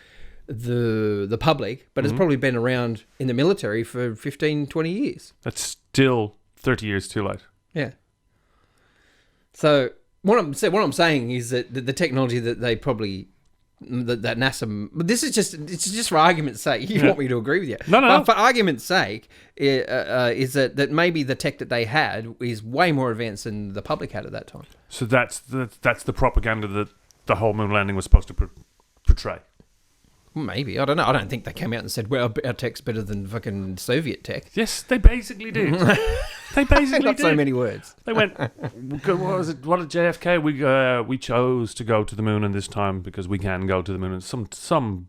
Speaker 2: the public, but it's probably been around in the military for 15, 20 years.
Speaker 1: That's still 30 years too late.
Speaker 2: Yeah. So what I'm saying is that the technology that they probably that NASA. But this is just for argument's sake. You want me to agree with you?
Speaker 1: No.
Speaker 2: But for argument's sake, is that maybe the tech that they had is way more advanced than the public had at that time.
Speaker 1: So that's the propaganda that the whole moon landing was supposed to portray.
Speaker 2: Maybe. I don't know. I don't think they came out and said, well, our tech's better than fucking Soviet tech.
Speaker 1: Yes, they basically did. They basically
Speaker 2: Not
Speaker 1: did.
Speaker 2: so many words.
Speaker 1: They went, what was it? What did JFK? We chose to go to the moon in this time because we can go to the moon. And some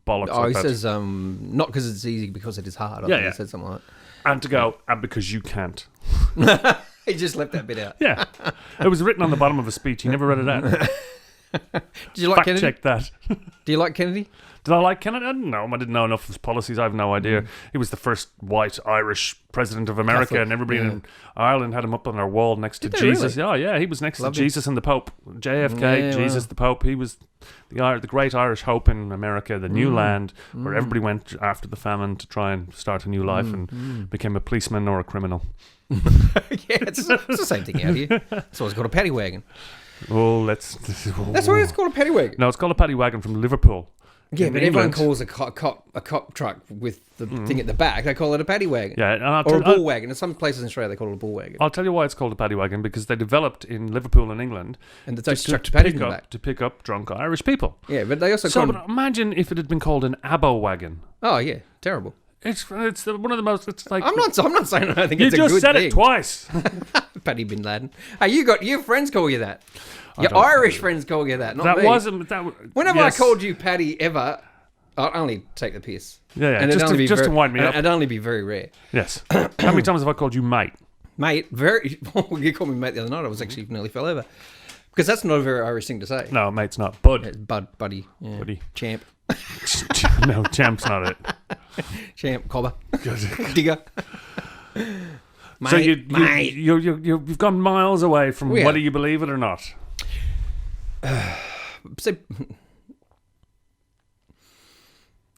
Speaker 1: bollocks
Speaker 2: Oh,
Speaker 1: like
Speaker 2: he
Speaker 1: that.
Speaker 2: says, not because it's easy, because it is hard. I think he said something like
Speaker 1: And to go, and because you can't.
Speaker 2: that. He just left that bit out.
Speaker 1: Yeah. It was written on the bottom of a speech. He never read it out.
Speaker 2: Did you like Kennedy?
Speaker 1: Fact check that.
Speaker 2: Do you like Kennedy?
Speaker 1: Did I like Kennedy? No, I didn't know enough of his policies. I have no idea. He was the first white Irish president of America,
Speaker 2: Catholic,
Speaker 1: and everybody in Ireland had him up on their wall next to Jesus.
Speaker 2: Really?
Speaker 1: Oh, yeah, he was next
Speaker 2: Loved
Speaker 1: to
Speaker 2: him.
Speaker 1: Jesus and the Pope. JFK, Jesus, the Pope. He was the great Irish hope in America, the new land, where everybody went after the famine to try and start a new life and became a policeman or a criminal.
Speaker 2: It's the same thing out here. That's why it's called a paddy wagon.
Speaker 1: Oh,
Speaker 2: That's why it's called a paddy wagon.
Speaker 1: No, it's called a paddy wagon from Liverpool.
Speaker 2: Yeah,
Speaker 1: in
Speaker 2: but
Speaker 1: England.
Speaker 2: everyone calls a cop truck with the thing at the back. They call it a paddy wagon.
Speaker 1: Yeah, and
Speaker 2: Or a bull wagon. In some places in Australia, they call it a bull wagon.
Speaker 1: I'll tell you why it's called a paddy wagon, because they developed in Liverpool in England
Speaker 2: And they stuck paddies in the back.
Speaker 1: to pick up drunk Irish people.
Speaker 2: Yeah, but they also
Speaker 1: So
Speaker 2: call
Speaker 1: but imagine if it had been called an abo wagon.
Speaker 2: Oh, yeah. Terrible.
Speaker 1: It's one of the most. It's like
Speaker 2: I'm not saying I think
Speaker 1: you
Speaker 2: it's a good
Speaker 1: just said
Speaker 2: thing.
Speaker 1: it twice.
Speaker 2: Paddy Bin Laden. Hey, your friends call you that. Your
Speaker 1: don't-
Speaker 2: Irish friends call you that, not
Speaker 1: That
Speaker 2: me.
Speaker 1: wasn't that.
Speaker 2: Whenever
Speaker 1: yes.
Speaker 2: I called you Paddy ever, I'd only take the piss.
Speaker 1: Yeah,
Speaker 2: And it'd
Speaker 1: just
Speaker 2: only be
Speaker 1: to
Speaker 2: very-
Speaker 1: wind me up.
Speaker 2: It'd only be very rare.
Speaker 1: Yes. How many times have I called you mate?
Speaker 2: Mate, you called me mate the other night. I was actually nearly fell over. Because that's not a very Irish thing to say.
Speaker 1: No, mate's not. Bud.
Speaker 2: It's buddy. Yeah.
Speaker 1: Buddy.
Speaker 2: Champ.
Speaker 1: No, champ's not it.
Speaker 2: Champ. Cobber. Digger. Mate,
Speaker 1: So
Speaker 2: mate.
Speaker 1: you've gone miles away from
Speaker 2: We
Speaker 1: whether
Speaker 2: have.
Speaker 1: you believe it or not.
Speaker 2: So,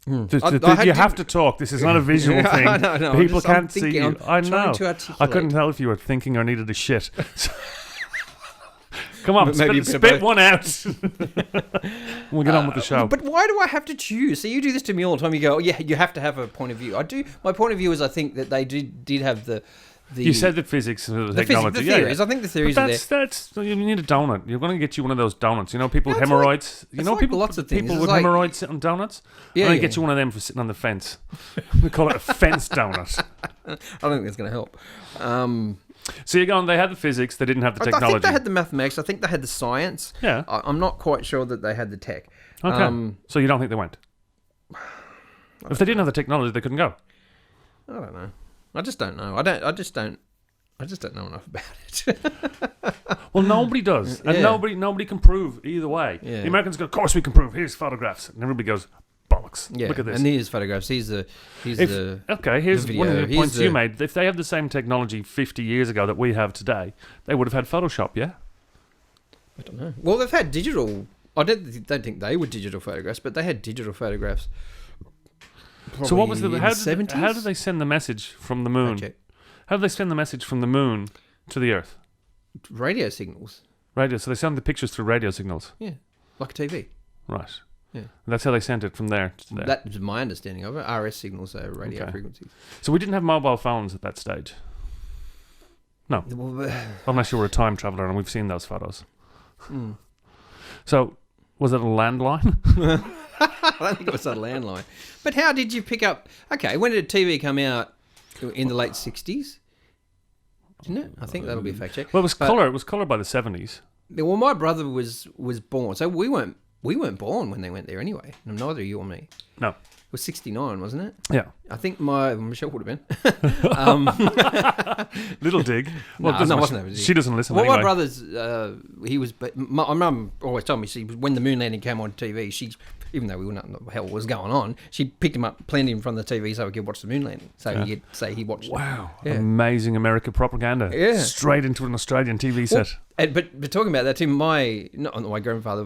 Speaker 1: You have to talk. This is not a visual thing.
Speaker 2: No,
Speaker 1: People
Speaker 2: I'm
Speaker 1: can't see
Speaker 2: thinking,
Speaker 1: you. I
Speaker 2: I'm
Speaker 1: know.
Speaker 2: trying to
Speaker 1: I
Speaker 2: articulate.
Speaker 1: couldn't tell if you were thinking or needed a shit. Come on,
Speaker 2: Maybe a bit of
Speaker 1: spit
Speaker 2: both.
Speaker 1: one out. We'll get on with the show.
Speaker 2: But why do I have to choose? So you do this to me all the time. You go, oh, yeah, you have to have a point of view. I do. My point of view is I think that they did have the
Speaker 1: You said that physics and
Speaker 2: the
Speaker 1: technology.
Speaker 2: theories. I think the theories are there.
Speaker 1: That's you need a donut. You're going to get you one of those donuts. You know, people with
Speaker 2: It's
Speaker 1: hemorrhoids.
Speaker 2: it's like lots of things.
Speaker 1: People
Speaker 2: It's
Speaker 1: with
Speaker 2: like-
Speaker 1: hemorrhoids sit on donuts.
Speaker 2: Yeah,
Speaker 1: I'm going to
Speaker 2: yeah.
Speaker 1: get you one of them for sitting on the fence. We call it a fence donut.
Speaker 2: I don't think that's going to help.
Speaker 1: So you're going. They had the physics. They didn't have the
Speaker 2: I
Speaker 1: technology.
Speaker 2: think they had the mathematics. I think they had the science.
Speaker 1: Yeah.
Speaker 2: I'm not quite sure that they had the tech.
Speaker 1: Okay. So you don't think they went? If they didn't have the technology, they couldn't go.
Speaker 2: I don't know. I just don't know. I just don't know enough about it.
Speaker 1: Well, nobody does, and
Speaker 2: Yeah.
Speaker 1: nobody can prove either way.
Speaker 2: Yeah.
Speaker 1: The Americans go, of course we can prove. Here's photographs, and everybody goes, bollocks.
Speaker 2: Yeah.
Speaker 1: Look at this.
Speaker 2: And here's photographs. Here's the.
Speaker 1: Okay, here's
Speaker 2: the
Speaker 1: one of
Speaker 2: video.
Speaker 1: the points
Speaker 2: Here's
Speaker 1: you
Speaker 2: the-
Speaker 1: made. If they have the same technology 50 years ago that we have today, they would have had Photoshop, yeah?
Speaker 2: I don't know. Well, they've had digital. I don't think they were digital photographs, but they had digital photographs.
Speaker 1: So what was
Speaker 2: probably
Speaker 1: the
Speaker 2: in
Speaker 1: how did,
Speaker 2: 70s?
Speaker 1: how did they send the message from the moon?
Speaker 2: Check.
Speaker 1: How did they send the message from the moon to the Earth?
Speaker 2: Radio signals.
Speaker 1: Radio. So they send the pictures through radio signals,
Speaker 2: Yeah, like a TV.
Speaker 1: right?
Speaker 2: Yeah.
Speaker 1: And that's how they sent it from there to there.
Speaker 2: That's my understanding of it. RS signals are radio
Speaker 1: Okay.
Speaker 2: frequencies.
Speaker 1: So we didn't have mobile phones at that stage,
Speaker 2: Well,
Speaker 1: unless you were a time traveler, and we've seen those photos.
Speaker 2: mm.
Speaker 1: So was it a landline?
Speaker 2: I don't think it was a landline. But how did you pick up? Okay, when did TV come out? In the late 60s? Didn't it? I think that'll be a fact check.
Speaker 1: Well, it was
Speaker 2: But-
Speaker 1: color. It was color by the 70s.
Speaker 2: Well, my brother was born, so we weren't born when they went there anyway. Neither you or me.
Speaker 1: No.
Speaker 2: It was 69, wasn't it?
Speaker 1: Yeah.
Speaker 2: I think Michelle would have been.
Speaker 1: Little dig.
Speaker 2: No,
Speaker 1: doesn't-
Speaker 2: no, it wasn't a dig.
Speaker 1: She doesn't listen
Speaker 2: Well,
Speaker 1: anyway.
Speaker 2: my brother's, he was, my mum always told me, when the moon landing came on TV, even though we wouldn't know what the hell was going on, she picked him up, planted him in front of the TV so he could watch the moon landing. So he'd say he watched it.
Speaker 1: Wow.
Speaker 2: Yeah.
Speaker 1: Amazing American propaganda.
Speaker 2: Yeah.
Speaker 1: Straight into an Australian TV set.
Speaker 2: But talking about that, too, my grandfather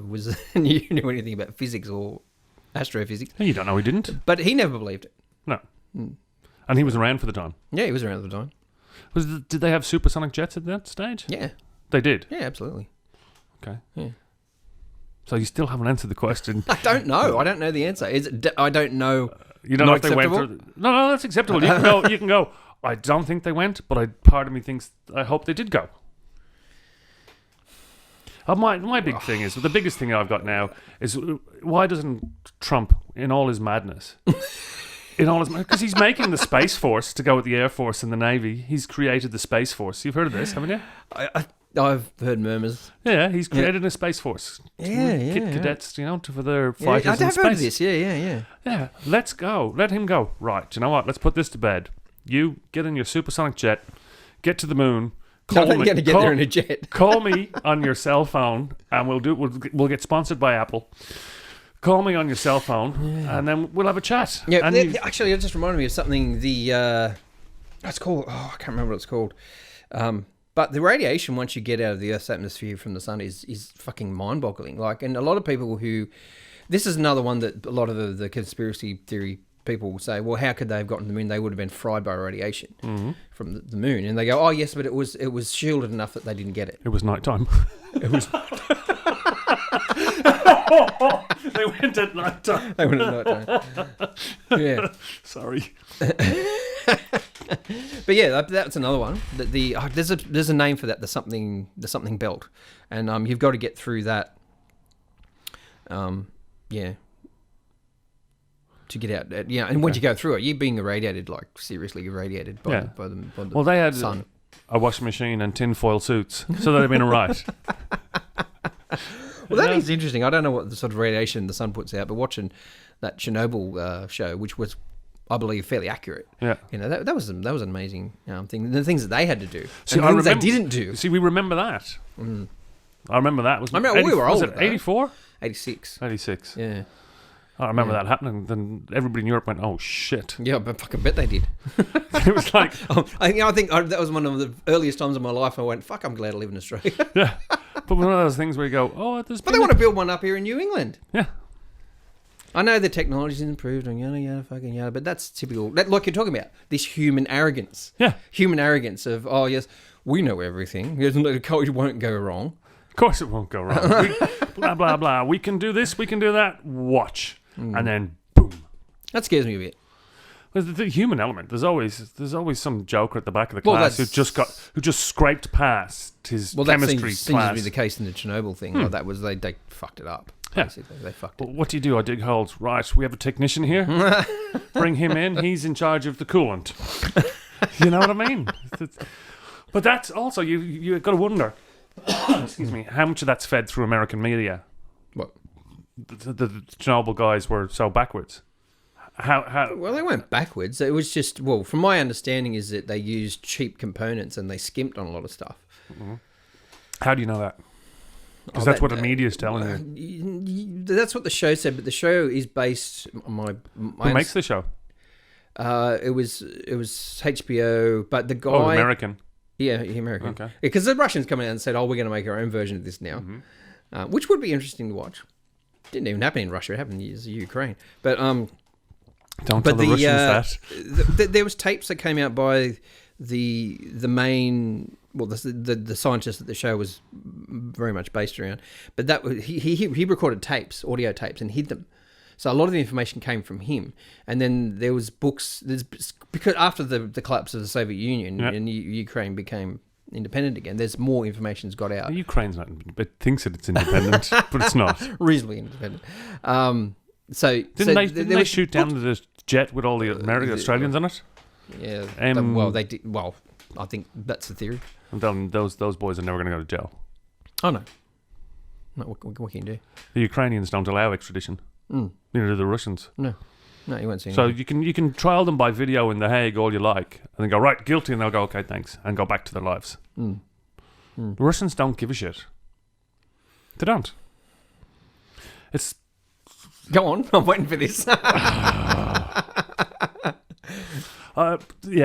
Speaker 2: knew anything about physics or astrophysics,
Speaker 1: You don't know he didn't.
Speaker 2: but he never believed it.
Speaker 1: No. And he was around for the time.
Speaker 2: Yeah, he was around at the time.
Speaker 1: Did they have supersonic jets at that stage?
Speaker 2: Yeah,
Speaker 1: They did.
Speaker 2: yeah, absolutely.
Speaker 1: Okay.
Speaker 2: Yeah.
Speaker 3: So you still haven't answered the question.
Speaker 2: I don't know. I don't know the answer. Is it? I don't know.
Speaker 3: You don't know if they went. No, that's acceptable. You can go. You can go. I don't think they went, but part of me thinks I hope they did go. My big thing is, the biggest thing I've got now is, why doesn't Trump, in all his madness, because he's making the Space Force to go with the Air Force and the Navy. He's created the Space Force. You've heard of this, haven't you?
Speaker 2: I've heard murmurs.
Speaker 3: Yeah, he's created a Space Force. Kit cadets, for their fighters in space.
Speaker 2: I've heard of this. Yeah.
Speaker 3: Yeah, let's go. Let him go. Right, you know what? Let's put this to bed. You get in your supersonic jet, get to the moon.
Speaker 2: I'm going to get there in a jet.
Speaker 3: Call me on your cell phone, and we'll get sponsored by Apple. Call me on your cell phone, and then we'll have a chat.
Speaker 2: Yeah, actually, it just reminded me of something. It's called. I can't remember what it's called. But the radiation once you get out of the Earth's atmosphere from the sun is fucking mind-boggling. Like, and a lot of people this is another one that a lot of the conspiracy theory people will say, well, how could they have gotten to the moon? They would have been fried by radiation from the moon. And they go, oh, yes, but it was shielded enough that they didn't get it.
Speaker 3: It was nighttime.
Speaker 2: It was.
Speaker 3: They went at nighttime.
Speaker 2: Yeah.
Speaker 3: Sorry.
Speaker 2: But yeah, that's another one. There's a name for that. The something belt, and you've got to get through that. To get out, and once you go through it, you're being irradiated, like seriously irradiated by the
Speaker 3: well, they had
Speaker 2: sun.
Speaker 3: A washing machine and tinfoil suits, so they'd have been all right.
Speaker 2: Well, that is interesting. I don't know what the sort of radiation the sun puts out, but watching that Chernobyl show, which was, I believe, fairly accurate. Yeah, that was an amazing thing. The things that they had to do, and the things they didn't do.
Speaker 3: See, we remember that. I remember that.
Speaker 2: We were older.
Speaker 3: Was it 84?
Speaker 2: 86.
Speaker 3: 86.
Speaker 2: Yeah.
Speaker 3: I remember that happening. Then everybody in Europe went, "Oh shit!"
Speaker 2: Yeah, but fucking bet they did.
Speaker 3: It was like,
Speaker 2: I think that was one of the earliest times in my life. I went, "Fuck, I'm glad I live in Australia."
Speaker 3: Yeah, but one of those things where you go, "Oh, there's."
Speaker 2: But they want to build one up here in New England.
Speaker 3: Yeah,
Speaker 2: I know the technology's improved and yada, but that's typical. Like you're talking about this human arrogance.
Speaker 3: Yeah,
Speaker 2: human arrogance of, oh yes, we know everything. The culture won't go wrong.
Speaker 3: Of course, it won't go wrong. Blah blah blah. We can do this. We can do that. Watch. And then boom.
Speaker 2: That scares me a bit.
Speaker 3: Well, the human element. There's always some joker at the back of the class who just scraped past his chemistry class.
Speaker 2: Seems to be the case in the Chernobyl thing. Like that was they fucked it up. Basically, they fucked it.
Speaker 3: What do you do? I dig holes. Right, we have a technician here. Bring him in. He's in charge of the coolant. You know what I mean? But that's also you got to wonder. Excuse me. How much of that's fed through American media?
Speaker 2: What?
Speaker 3: The Chernobyl guys were so backwards. How?
Speaker 2: Well, they weren't backwards. It was just, from my understanding, is that they used cheap components and they skimped on a lot of stuff.
Speaker 3: Mm-hmm. How do you know that? Because that's what the media is telling
Speaker 2: you. That's what the show said, but the show is based on
Speaker 3: Who makes the show?
Speaker 2: It was HBO, but the guy.
Speaker 3: Oh, American.
Speaker 2: Yeah, American.
Speaker 3: Okay.
Speaker 2: Because the Russians come out and said, "Oh, we're going to make our own version of this now," which would be interesting to watch. Didn't even happen in Russia; it happened in Ukraine. But
Speaker 3: don't tell the Russians that.
Speaker 2: There was tapes that came out by the main, the scientist that the show was very much based around. But that he recorded tapes, audio tapes, and hid them. So a lot of the information came from him. And then there was books. Because after the collapse of the Soviet Union and Ukraine became independent again, there's more information's got out.
Speaker 3: Ukraine's not, it thinks that it's independent, but it's not.
Speaker 2: Reasonably independent.
Speaker 3: Didn't they shoot down the jet with all the Australians on it?
Speaker 2: Yeah. They did. Well, I think that's the theory.
Speaker 3: And then those boys are never going to go to jail.
Speaker 2: Oh no. No, what can you do?
Speaker 3: The Ukrainians don't allow extradition. Neither do the Russians.
Speaker 2: No, you won't see.
Speaker 3: So you can trial them by video in The Hague all you like, and then go right guilty, and they'll go okay thanks, and go back to their lives. The Russians don't give a shit. They don't. It's.
Speaker 2: Go on, I'm waiting for this.
Speaker 3: Yeah,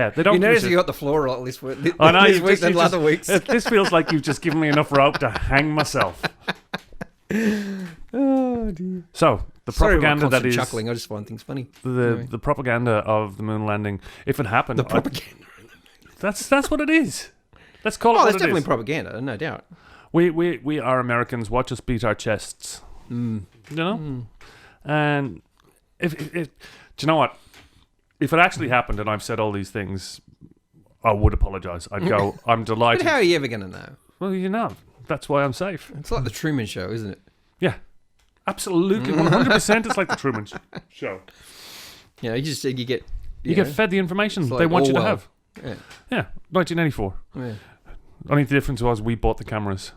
Speaker 3: they don't.
Speaker 2: You notice you got the floor a lot this week.
Speaker 3: I know,
Speaker 2: this week than other weeks.
Speaker 3: This feels like you've just given me enough rope to hang myself.
Speaker 2: Oh dear.
Speaker 3: So the propaganda that is
Speaker 2: chuckling. I just find things funny.
Speaker 3: The propaganda of the moon landing, if it happened,
Speaker 2: the propaganda.
Speaker 3: That's what it is. Let's call it.
Speaker 2: Oh, that's definitely propaganda, no doubt.
Speaker 3: We are Americans. Watch us beat our chests. You know? And if do you know what? If it actually happened and I've said all these things, I would apologise. I'd go, I'm delighted.
Speaker 2: But how are you ever going to know?
Speaker 3: Well, you know, that's why I'm safe.
Speaker 2: It's like the Truman Show, isn't it?
Speaker 3: Yeah. Absolutely. 100% it's like the Truman Show.
Speaker 2: You know, you get...
Speaker 3: You get fed the information
Speaker 2: like
Speaker 3: they want you to
Speaker 2: Orwell.
Speaker 3: have.
Speaker 2: Yeah.
Speaker 3: 1984.
Speaker 2: Yeah.
Speaker 3: Only the difference was we bought the cameras.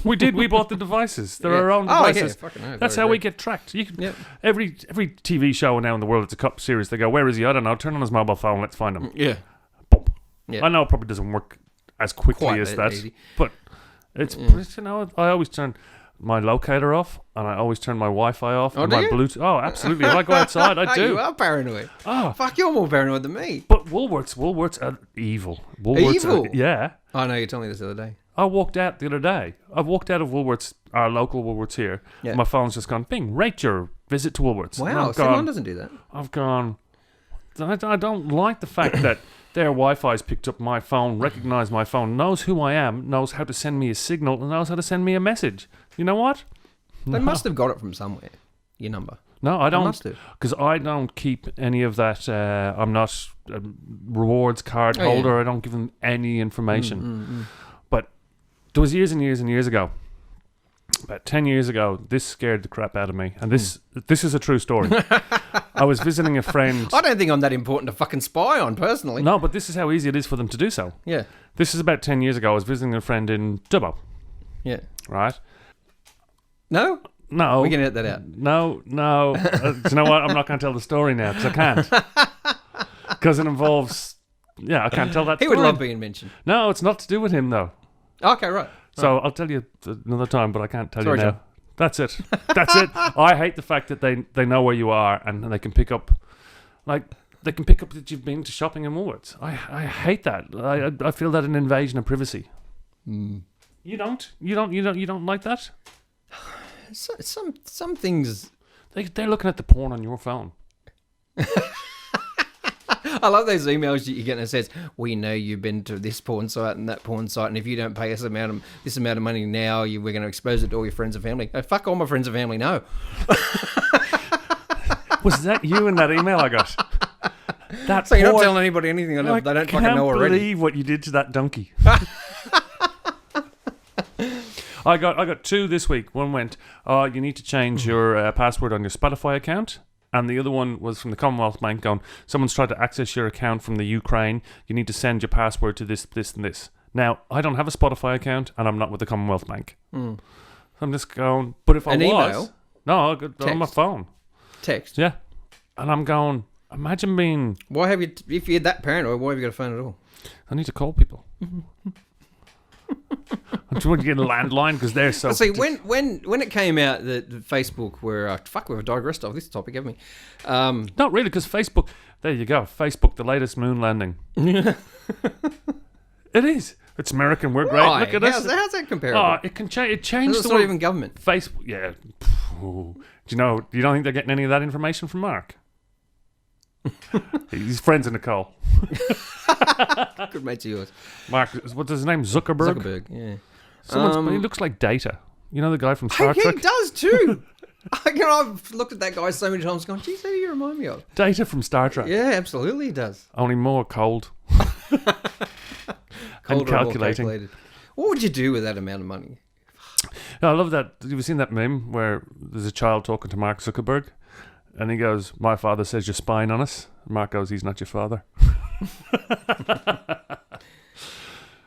Speaker 3: We bought the devices. They're our own
Speaker 2: Oh,
Speaker 3: devices.
Speaker 2: yeah. Fucking hell,
Speaker 3: That's how we get tracked. You can, every TV show now in the world, it's a cop series. They go, where is he? I don't know. Turn on his mobile phone. Let's find him.
Speaker 2: Yeah.
Speaker 3: Boom.
Speaker 2: Yeah.
Speaker 3: I know it probably doesn't work as quickly
Speaker 2: Quite
Speaker 3: as that.
Speaker 2: easy.
Speaker 3: But it's, you know, I always turn my locator off and I always turn my Wi-Fi off.
Speaker 2: Oh,
Speaker 3: and
Speaker 2: do
Speaker 3: my
Speaker 2: you?
Speaker 3: Bluetooth. Oh, absolutely. If I go outside, I do.
Speaker 2: You are paranoid.
Speaker 3: Oh.
Speaker 2: Fuck, you're more paranoid than me.
Speaker 3: But Woolworths are evil.
Speaker 2: Evil?
Speaker 3: Yeah.
Speaker 2: I know, you told me this the other day.
Speaker 3: I walked out the other day. I've walked out of Woolworths, our local Woolworths here.
Speaker 2: Yeah.
Speaker 3: My phone's just gone, bing, rate your visit to Woolworths. And
Speaker 2: Wow,
Speaker 3: I've
Speaker 2: someone
Speaker 3: gone,
Speaker 2: doesn't do that.
Speaker 3: I've gone, I don't like the fact that their Wi-Fi's picked up my phone, recognised my phone, knows who I am, knows how to send me a signal, and knows how to send me a message. You know what?
Speaker 2: They must have got it from somewhere, your number.
Speaker 3: No, I
Speaker 2: They
Speaker 3: don't.
Speaker 2: must have.
Speaker 3: Because I don't keep any of that. I'm not a rewards card
Speaker 2: Oh, yeah.
Speaker 3: holder. I don't give them any information. But there was years and years and years ago, about 10 years ago, this scared the crap out of me. And this is a true story. I was visiting a friend.
Speaker 2: I don't think I'm that important to fucking spy on, personally.
Speaker 3: No, but this is how easy it is for them to do so.
Speaker 2: Yeah.
Speaker 3: This is about 10 years ago. I was visiting a friend in Dubbo,
Speaker 2: Yeah.
Speaker 3: right?
Speaker 2: No?
Speaker 3: No.
Speaker 2: We can edit that out.
Speaker 3: No. Do you know what? I'm not going to tell the story now because I can't. Because it involves... Yeah, I can't tell that
Speaker 2: He
Speaker 3: story.
Speaker 2: would love being mentioned.
Speaker 3: No, it's not to do with him, though.
Speaker 2: Okay, right.
Speaker 3: So I'll tell you another time, but I can't tell
Speaker 2: Sorry,
Speaker 3: you now.
Speaker 2: Joe.
Speaker 3: That's it. That's it. I hate the fact that they know where you are and they can pick up... Like, they can pick up that you've been to shopping in Woolworths. I hate that. I feel that an invasion of privacy. You don't? You don't like that?
Speaker 2: Some things...
Speaker 3: They're looking at the porn on your phone.
Speaker 2: I love those emails that you get that says, we know you've been to this porn site and that porn site, and if you don't pay us this amount of money now, we're going to expose it to all your friends and family. Oh, fuck all my friends and family, no.
Speaker 3: Was that you in that email I got?
Speaker 2: So you're not telling anybody anything they don't fucking know already.
Speaker 3: I can't believe what you did to that donkey. I got two this week. One went, you need to change your password on your Spotify account. And the other one was from the Commonwealth Bank going, someone's tried to access your account from the Ukraine. You need to send your password to this, this, and this. Now, I don't have a Spotify account, and I'm not with the Commonwealth Bank. So I'm just going, but if I was...
Speaker 2: email?
Speaker 3: No, I got on my phone.
Speaker 2: Text?
Speaker 3: Yeah. And I'm going, imagine being...
Speaker 2: Why have you... If you're that paranoid, why have you got a phone at all?
Speaker 3: I need to call people. I'm trying to get a landline because they're so...
Speaker 2: See, when it came out that Facebook were... we've digressed off this topic, haven't we?
Speaker 3: Not really, because Facebook... There you go. Facebook, the latest moon landing. It is. It's American. We're great.
Speaker 2: Right.
Speaker 3: Look at us.
Speaker 2: How's that comparable?
Speaker 3: Oh, it can change. It changed
Speaker 2: It's
Speaker 3: the
Speaker 2: not
Speaker 3: world.
Speaker 2: even government.
Speaker 3: Facebook. Yeah. Ooh. Do you don't think they're getting any of that information from Mark? He's friends with Nicole.
Speaker 2: Good mates of yours.
Speaker 3: Mark, what's his name? Zuckerberg?
Speaker 2: Yeah.
Speaker 3: He looks like Data. You know the guy from Star Trek?
Speaker 2: He does too. I've looked at that guy so many times going, geez, who do you remind me of?
Speaker 3: Data from Star Trek.
Speaker 2: Yeah, absolutely he does.
Speaker 3: Only more cold.
Speaker 2: Colder
Speaker 3: and calculating.
Speaker 2: What would you do with that amount of money?
Speaker 3: I love that. Have you seen that meme where there's a child talking to Mark Zuckerberg? And he goes, my father says you're spying on us. And Mark goes, he's not your father.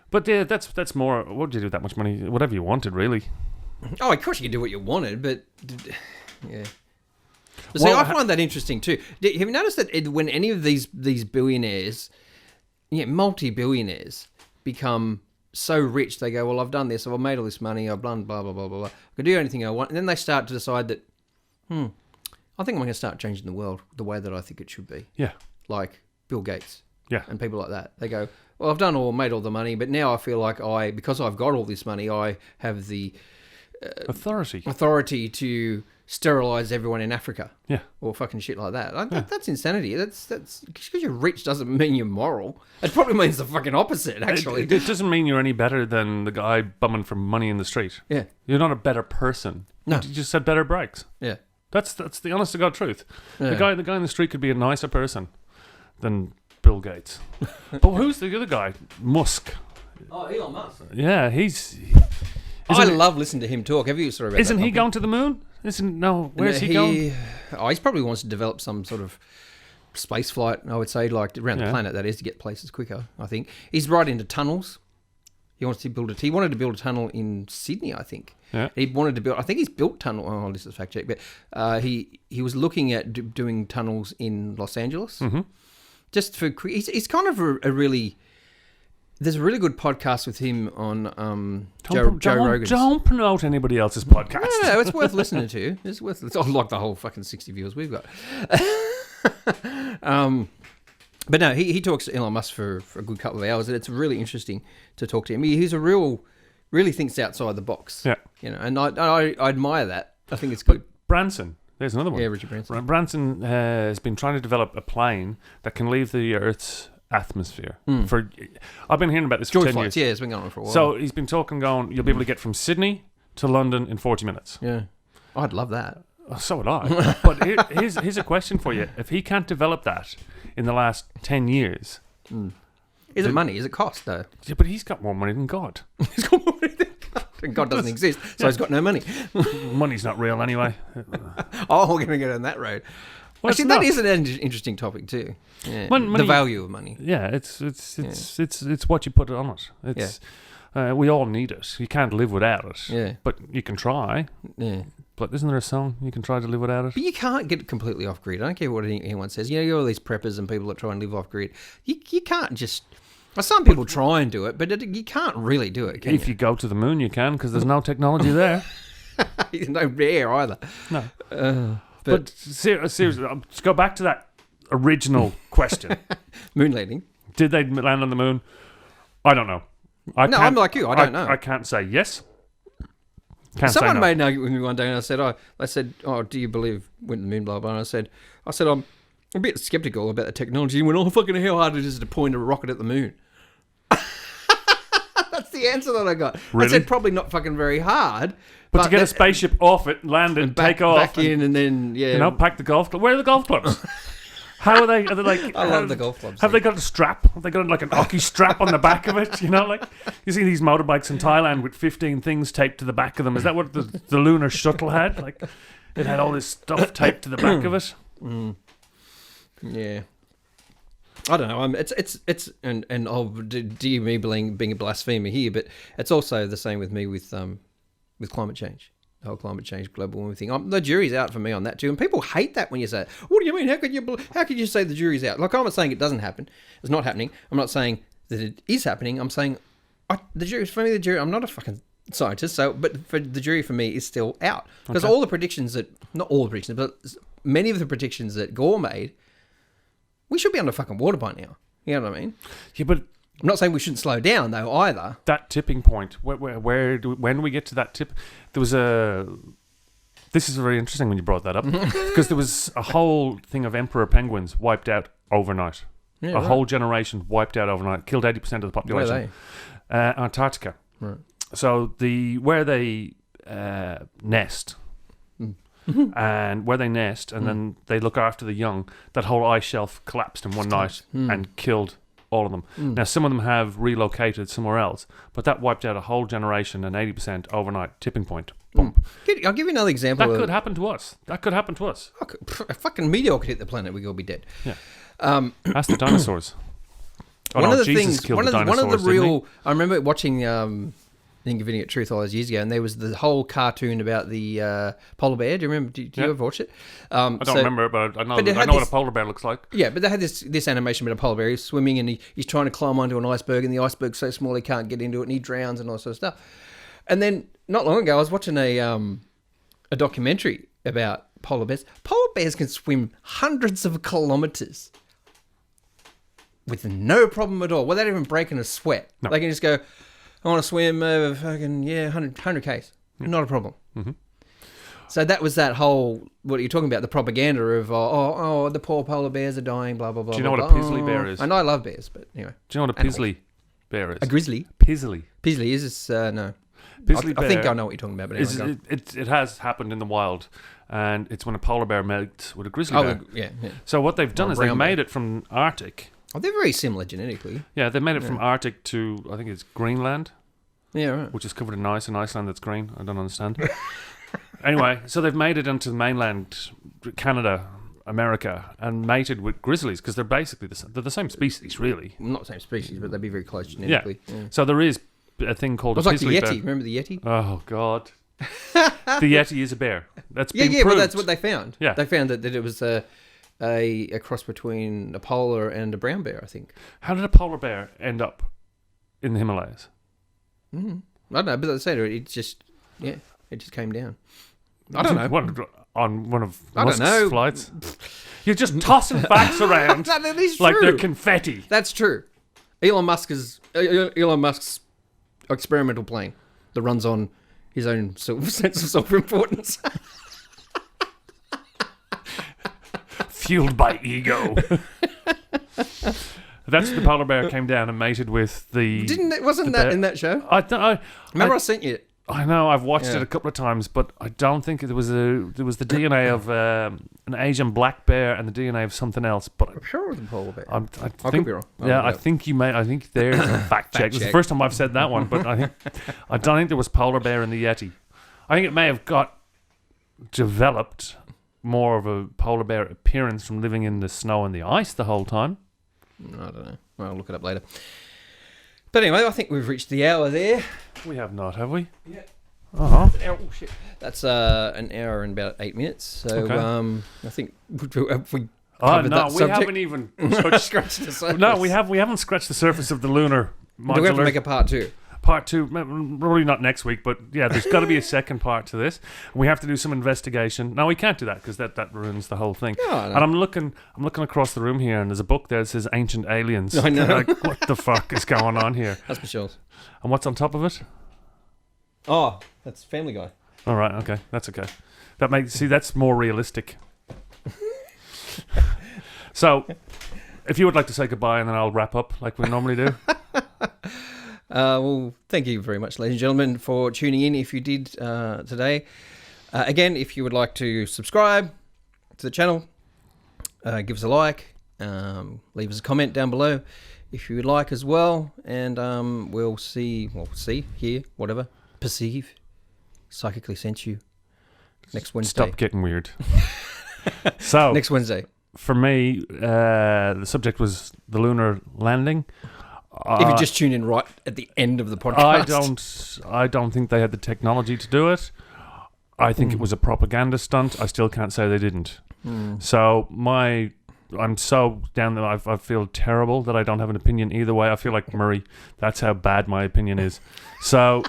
Speaker 3: But yeah, that's more. What would you do with that much money? Whatever you wanted, really.
Speaker 2: Oh, of course you could do what you wanted, but yeah. But see, I find that interesting too. Have you noticed that when any of these billionaires, multi-billionaires, become so rich, they go, well, I've done this, I've made all this money, I've done blah, blah, blah, blah, blah. I can do anything I want. And then they start to decide that, I think I'm going to start changing the world the way that I think it should be.
Speaker 3: Yeah.
Speaker 2: Like Bill Gates.
Speaker 3: Yeah.
Speaker 2: And people like that. They go, well, I've made all the money, but now I feel like because I've got all this money, I have the authority to sterilize everyone in Africa.
Speaker 3: Yeah.
Speaker 2: Or fucking shit like that. That's insanity. That's because you're rich doesn't mean you're moral. It probably means the fucking opposite, actually.
Speaker 3: It doesn't mean you're any better than the guy bumming for money in the street.
Speaker 2: Yeah.
Speaker 3: You're not a better person.
Speaker 2: No.
Speaker 3: You just said better brakes.
Speaker 2: Yeah.
Speaker 3: That's the honest to God truth.
Speaker 2: Yeah.
Speaker 3: The guy in the street could be a nicer person than Bill Gates. But who's the other guy? Musk.
Speaker 2: Oh, Elon Musk.
Speaker 3: Yeah,
Speaker 2: I love listening to him talk. Have you about
Speaker 3: Isn't
Speaker 2: that
Speaker 3: he
Speaker 2: topic?
Speaker 3: going to the moon? Where's he going?
Speaker 2: Oh, he probably wants to develop some sort of space flight, I would say, like around the planet, that is, to get places quicker, I think. He's right into tunnels. He wants to build he wanted to build a tunnel in Sydney, I think.
Speaker 3: Yeah.
Speaker 2: He wanted to build, I think he's built tunnel, oh, this is a fact check, but he was looking at doing tunnels in Los Angeles.
Speaker 3: Mm-hmm.
Speaker 2: Just for, he's kind of a really, there's a really good podcast with him on Joe Rogan's.
Speaker 3: Don't promote anybody else's podcast.
Speaker 2: No, it's worth listening to. It's like the whole fucking 60 viewers we've got. But no, he talks to Elon Musk for a good couple of hours, and it's really interesting to talk to him. He's really thinks outside the box.
Speaker 3: Yeah.
Speaker 2: And I admire that. I think it's good.
Speaker 3: But Branson, there's another one.
Speaker 2: Yeah, Richard Branson.
Speaker 3: Branson has been trying to develop a plane that can leave the Earth's atmosphere. I've been hearing about this for 10 years.
Speaker 2: Yeah, it's been going on for a while.
Speaker 3: So he's been going, you'll be able to get from Sydney to London in 40 minutes.
Speaker 2: Yeah. I'd love that.
Speaker 3: So would I. But here's a question for you. If he can't develop that in the last 10 years...
Speaker 2: Is it money? Is it cost, though?
Speaker 3: Yeah, but he's got more money than God.
Speaker 2: He's got more money than God. And God doesn't exist, so he's got no money.
Speaker 3: Money's not real anyway.
Speaker 2: Oh, we're going to get on that road.
Speaker 3: Well,
Speaker 2: actually, that is an interesting topic too. Yeah.
Speaker 3: Money,
Speaker 2: the value of money.
Speaker 3: Yeah, it's what you put on it. It's we all need it. You can't live without it.
Speaker 2: Yeah.
Speaker 3: But you can try.
Speaker 2: Yeah.
Speaker 3: But isn't there a song? You can try to live without it.
Speaker 2: But you can't get completely off grid. I don't care what anyone says. You know all these preppers and people that try and live off grid. You can't just. Well, some people try and do it, but you can't really do it. Can
Speaker 3: if you go to the moon, you can, because there's no technology there.
Speaker 2: There's no air either.
Speaker 3: No. But seriously, let's go back to that original question.
Speaker 2: Moon landing.
Speaker 3: Did they land on the moon? I don't know.
Speaker 2: I'm like you. I don't know.
Speaker 3: I can't say yes. Can't
Speaker 2: Someone
Speaker 3: say no.
Speaker 2: made an argument with me one day, and I said, "Oh, do you believe went to the moon?" Blah blah. And I said, I'm a bit skeptical about the technology. And went, "Oh, fucking how hard it is to point a rocket at the moon." That's the answer that I got.
Speaker 3: Really?
Speaker 2: I said probably not fucking very hard.
Speaker 3: But to get a spaceship off it, land it, take off,
Speaker 2: back in, and then
Speaker 3: pack the golf clubs. Where are the golf clubs? How are they? Are they like?
Speaker 2: I love the golf clubs.
Speaker 3: Have they got a strap? Have they got like an hockey strap on the back of it? You know, like you see these motorbikes in Thailand with 15 things taped to the back of them. Is that what the lunar shuttle had? Like it had all this stuff taped to the back of it.
Speaker 2: Yeah. I don't know. It's and I'll do me being a blasphemer here, but it's also the same with me with climate change. The whole climate change, global warming thing. The jury's out for me on that too, and people hate that when you say, "What do you mean? How could you say the jury's out?" Like I'm not saying it doesn't happen. It's not happening. I'm not saying that it is happening. I'm saying the jury. For me, the jury. I'm not a fucking scientist, but for the jury for me is still out because all the predictions not all the predictions, but many of the predictions that Gore made. We should be under fucking water by now. You know what I mean?
Speaker 3: Yeah, but
Speaker 2: I'm not saying we shouldn't slow down though either.
Speaker 3: That tipping point. When do we get to that tip? There was This is very interesting when you brought that up because there was a whole thing of emperor penguins wiped out overnight.
Speaker 2: Yeah,
Speaker 3: a whole generation wiped out overnight. Killed 80% of the population.
Speaker 2: Where are they?
Speaker 3: Antarctica.
Speaker 2: Right.
Speaker 3: So where they nest. And where they nest and then they look after the young, that whole ice shelf collapsed in one night and killed all of them. Now some of them have relocated somewhere else, but that wiped out a whole generation and 80% overnight tipping point. Boom.
Speaker 2: I'll give you another example.
Speaker 3: That could happen to us.
Speaker 2: A fucking meteor could hit the planet, we could all be dead.
Speaker 3: Yeah. Ask the dinosaurs.
Speaker 2: One of the
Speaker 3: Jesus
Speaker 2: things,
Speaker 3: killed the
Speaker 2: one
Speaker 3: dinosaurs,
Speaker 2: of the
Speaker 3: didn't
Speaker 2: real. I remember watching Inconvenient Truth all those years ago, and there was the whole cartoon about the polar bear. Do you remember? Do you ever watch it?
Speaker 3: I don't remember, but I know what a polar bear looks like.
Speaker 2: Yeah, but they had this animation about a polar bear. He's swimming and he's trying to climb onto an iceberg, and the iceberg's so small he can't get into it, and he drowns and all that sort of stuff. And then not long ago, I was watching a documentary about polar bears. Polar bears can swim hundreds of kilometers with no problem at all, without even breaking a sweat. No. They can just go, I want to swim over fucking 100 k's. Not a problem. Mm-hmm. So that was that whole, what are you talking about? The propaganda of the poor polar bears are dying, blah blah blah.
Speaker 3: Do you know
Speaker 2: blah,
Speaker 3: what a pizzly bear is?
Speaker 2: I know I love bears, but anyway.
Speaker 3: Do you know what a pizzly bear is?
Speaker 2: A grizzly?
Speaker 3: Pizzly.
Speaker 2: Pizzly is this? No.
Speaker 1: Grizzly
Speaker 2: I think
Speaker 1: bear
Speaker 2: I know what you're talking about, but anyway,
Speaker 1: it has happened in the wild, and it's when a polar bear mates with a grizzly bear.
Speaker 2: yeah.
Speaker 1: So what they've done is they've made it from Arctic.
Speaker 2: Oh, they're very similar genetically.
Speaker 1: Yeah, they made it from Arctic to, I think it's Greenland.
Speaker 2: Yeah, right.
Speaker 1: Which is covered in ice, and Iceland that's green. I don't understand. Anyway, so they've made it into the mainland, Canada, America, and mated with grizzlies because they're basically they're the same species, really.
Speaker 2: Well, not the same species, but they'd be very close genetically. Yeah.
Speaker 1: So there is a thing called
Speaker 2: it was
Speaker 1: a
Speaker 2: like the
Speaker 1: grizzly
Speaker 2: Yeti.
Speaker 1: bear.
Speaker 2: Remember the Yeti?
Speaker 1: Oh, God. The Yeti is a bear. That's been
Speaker 2: Yeah,
Speaker 1: proved.
Speaker 2: but that's what they found.
Speaker 1: Yeah.
Speaker 2: They found that it was a cross between a polar and a brown bear, I think.
Speaker 1: How did a polar bear end up in the Himalayas?
Speaker 2: I don't know, but as I said, it just came down. I don't know.
Speaker 1: On one of
Speaker 2: I don't
Speaker 1: Musk's
Speaker 2: know.
Speaker 1: flights? You're just tossing facts around
Speaker 2: That is
Speaker 1: like
Speaker 2: true.
Speaker 1: they're confetti.
Speaker 2: That's true. Elon Musk's experimental plane that runs on his own sense of self-importance.
Speaker 1: Fueled by ego. That's the polar bear came down and mated with the.
Speaker 2: Wasn't that in that show?
Speaker 1: Remember
Speaker 2: I sent you it.
Speaker 1: I know I've watched it a couple of times, but I don't think there was the DNA of an Asian black bear and the DNA of something else. But
Speaker 2: I'm sure it was a polar bear.
Speaker 1: I
Speaker 2: could
Speaker 1: think
Speaker 2: be wrong.
Speaker 1: I think you may. I think there's a fact check. It was the first time I've said that one, but I don't think there was polar bear in the Yeti. I think it may have developed more of a polar bear appearance from living in the snow and the ice the whole time.
Speaker 2: I don't know. I'll look it up later. But anyway, I think we've reached the hour there.
Speaker 1: We have not, have we?
Speaker 2: Yeah.
Speaker 1: Uh-huh.
Speaker 2: Oh shit. That's an hour and about 8 minutes. So
Speaker 1: Okay.
Speaker 2: I think if we
Speaker 1: Oh
Speaker 2: covered
Speaker 1: no,
Speaker 2: that
Speaker 1: we
Speaker 2: subject,
Speaker 1: haven't even touched.
Speaker 2: scratched the surface.
Speaker 1: No, we haven't scratched the surface of the lunar modular.
Speaker 2: Do we have to make a part 2?
Speaker 1: Part 2, probably not next week, but yeah, there's got to be a second part to this. We have to do some investigation. No, we can't do that because that ruins the whole thing.
Speaker 2: No, no.
Speaker 1: And I'm looking across the room here, and there's a book there that says Ancient Aliens.
Speaker 2: I know.
Speaker 1: Like, what the fuck is going on here?
Speaker 2: That's Michelle's.
Speaker 1: And what's on top of it?
Speaker 2: Oh, that's Family Guy.
Speaker 1: All right, okay, that's okay. That's more realistic. So, if you would like to say goodbye, and then I'll wrap up like we normally do.
Speaker 2: Well, thank you very much, ladies and gentlemen, for tuning in. If you did today, again, if you would like to subscribe to the channel, give us a like, leave us a comment down below if you would like as well, and we'll hear, whatever, perceive, psychically sense you next Wednesday.
Speaker 1: Stop getting weird. So
Speaker 2: Next Wednesday.
Speaker 1: for me, the subject was the lunar landing.
Speaker 2: If you just tune in right at the end of the podcast.
Speaker 1: I don't think they had the technology to do it. I think it was a propaganda stunt. I still can't say they didn't. So I'm so down there. I feel terrible that I don't have an opinion either way. I feel like Murray. That's how bad my opinion is. So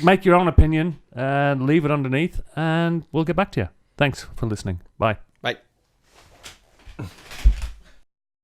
Speaker 1: make your own opinion and leave it underneath, and we'll get back to you. Thanks for listening. Bye.
Speaker 2: Bye.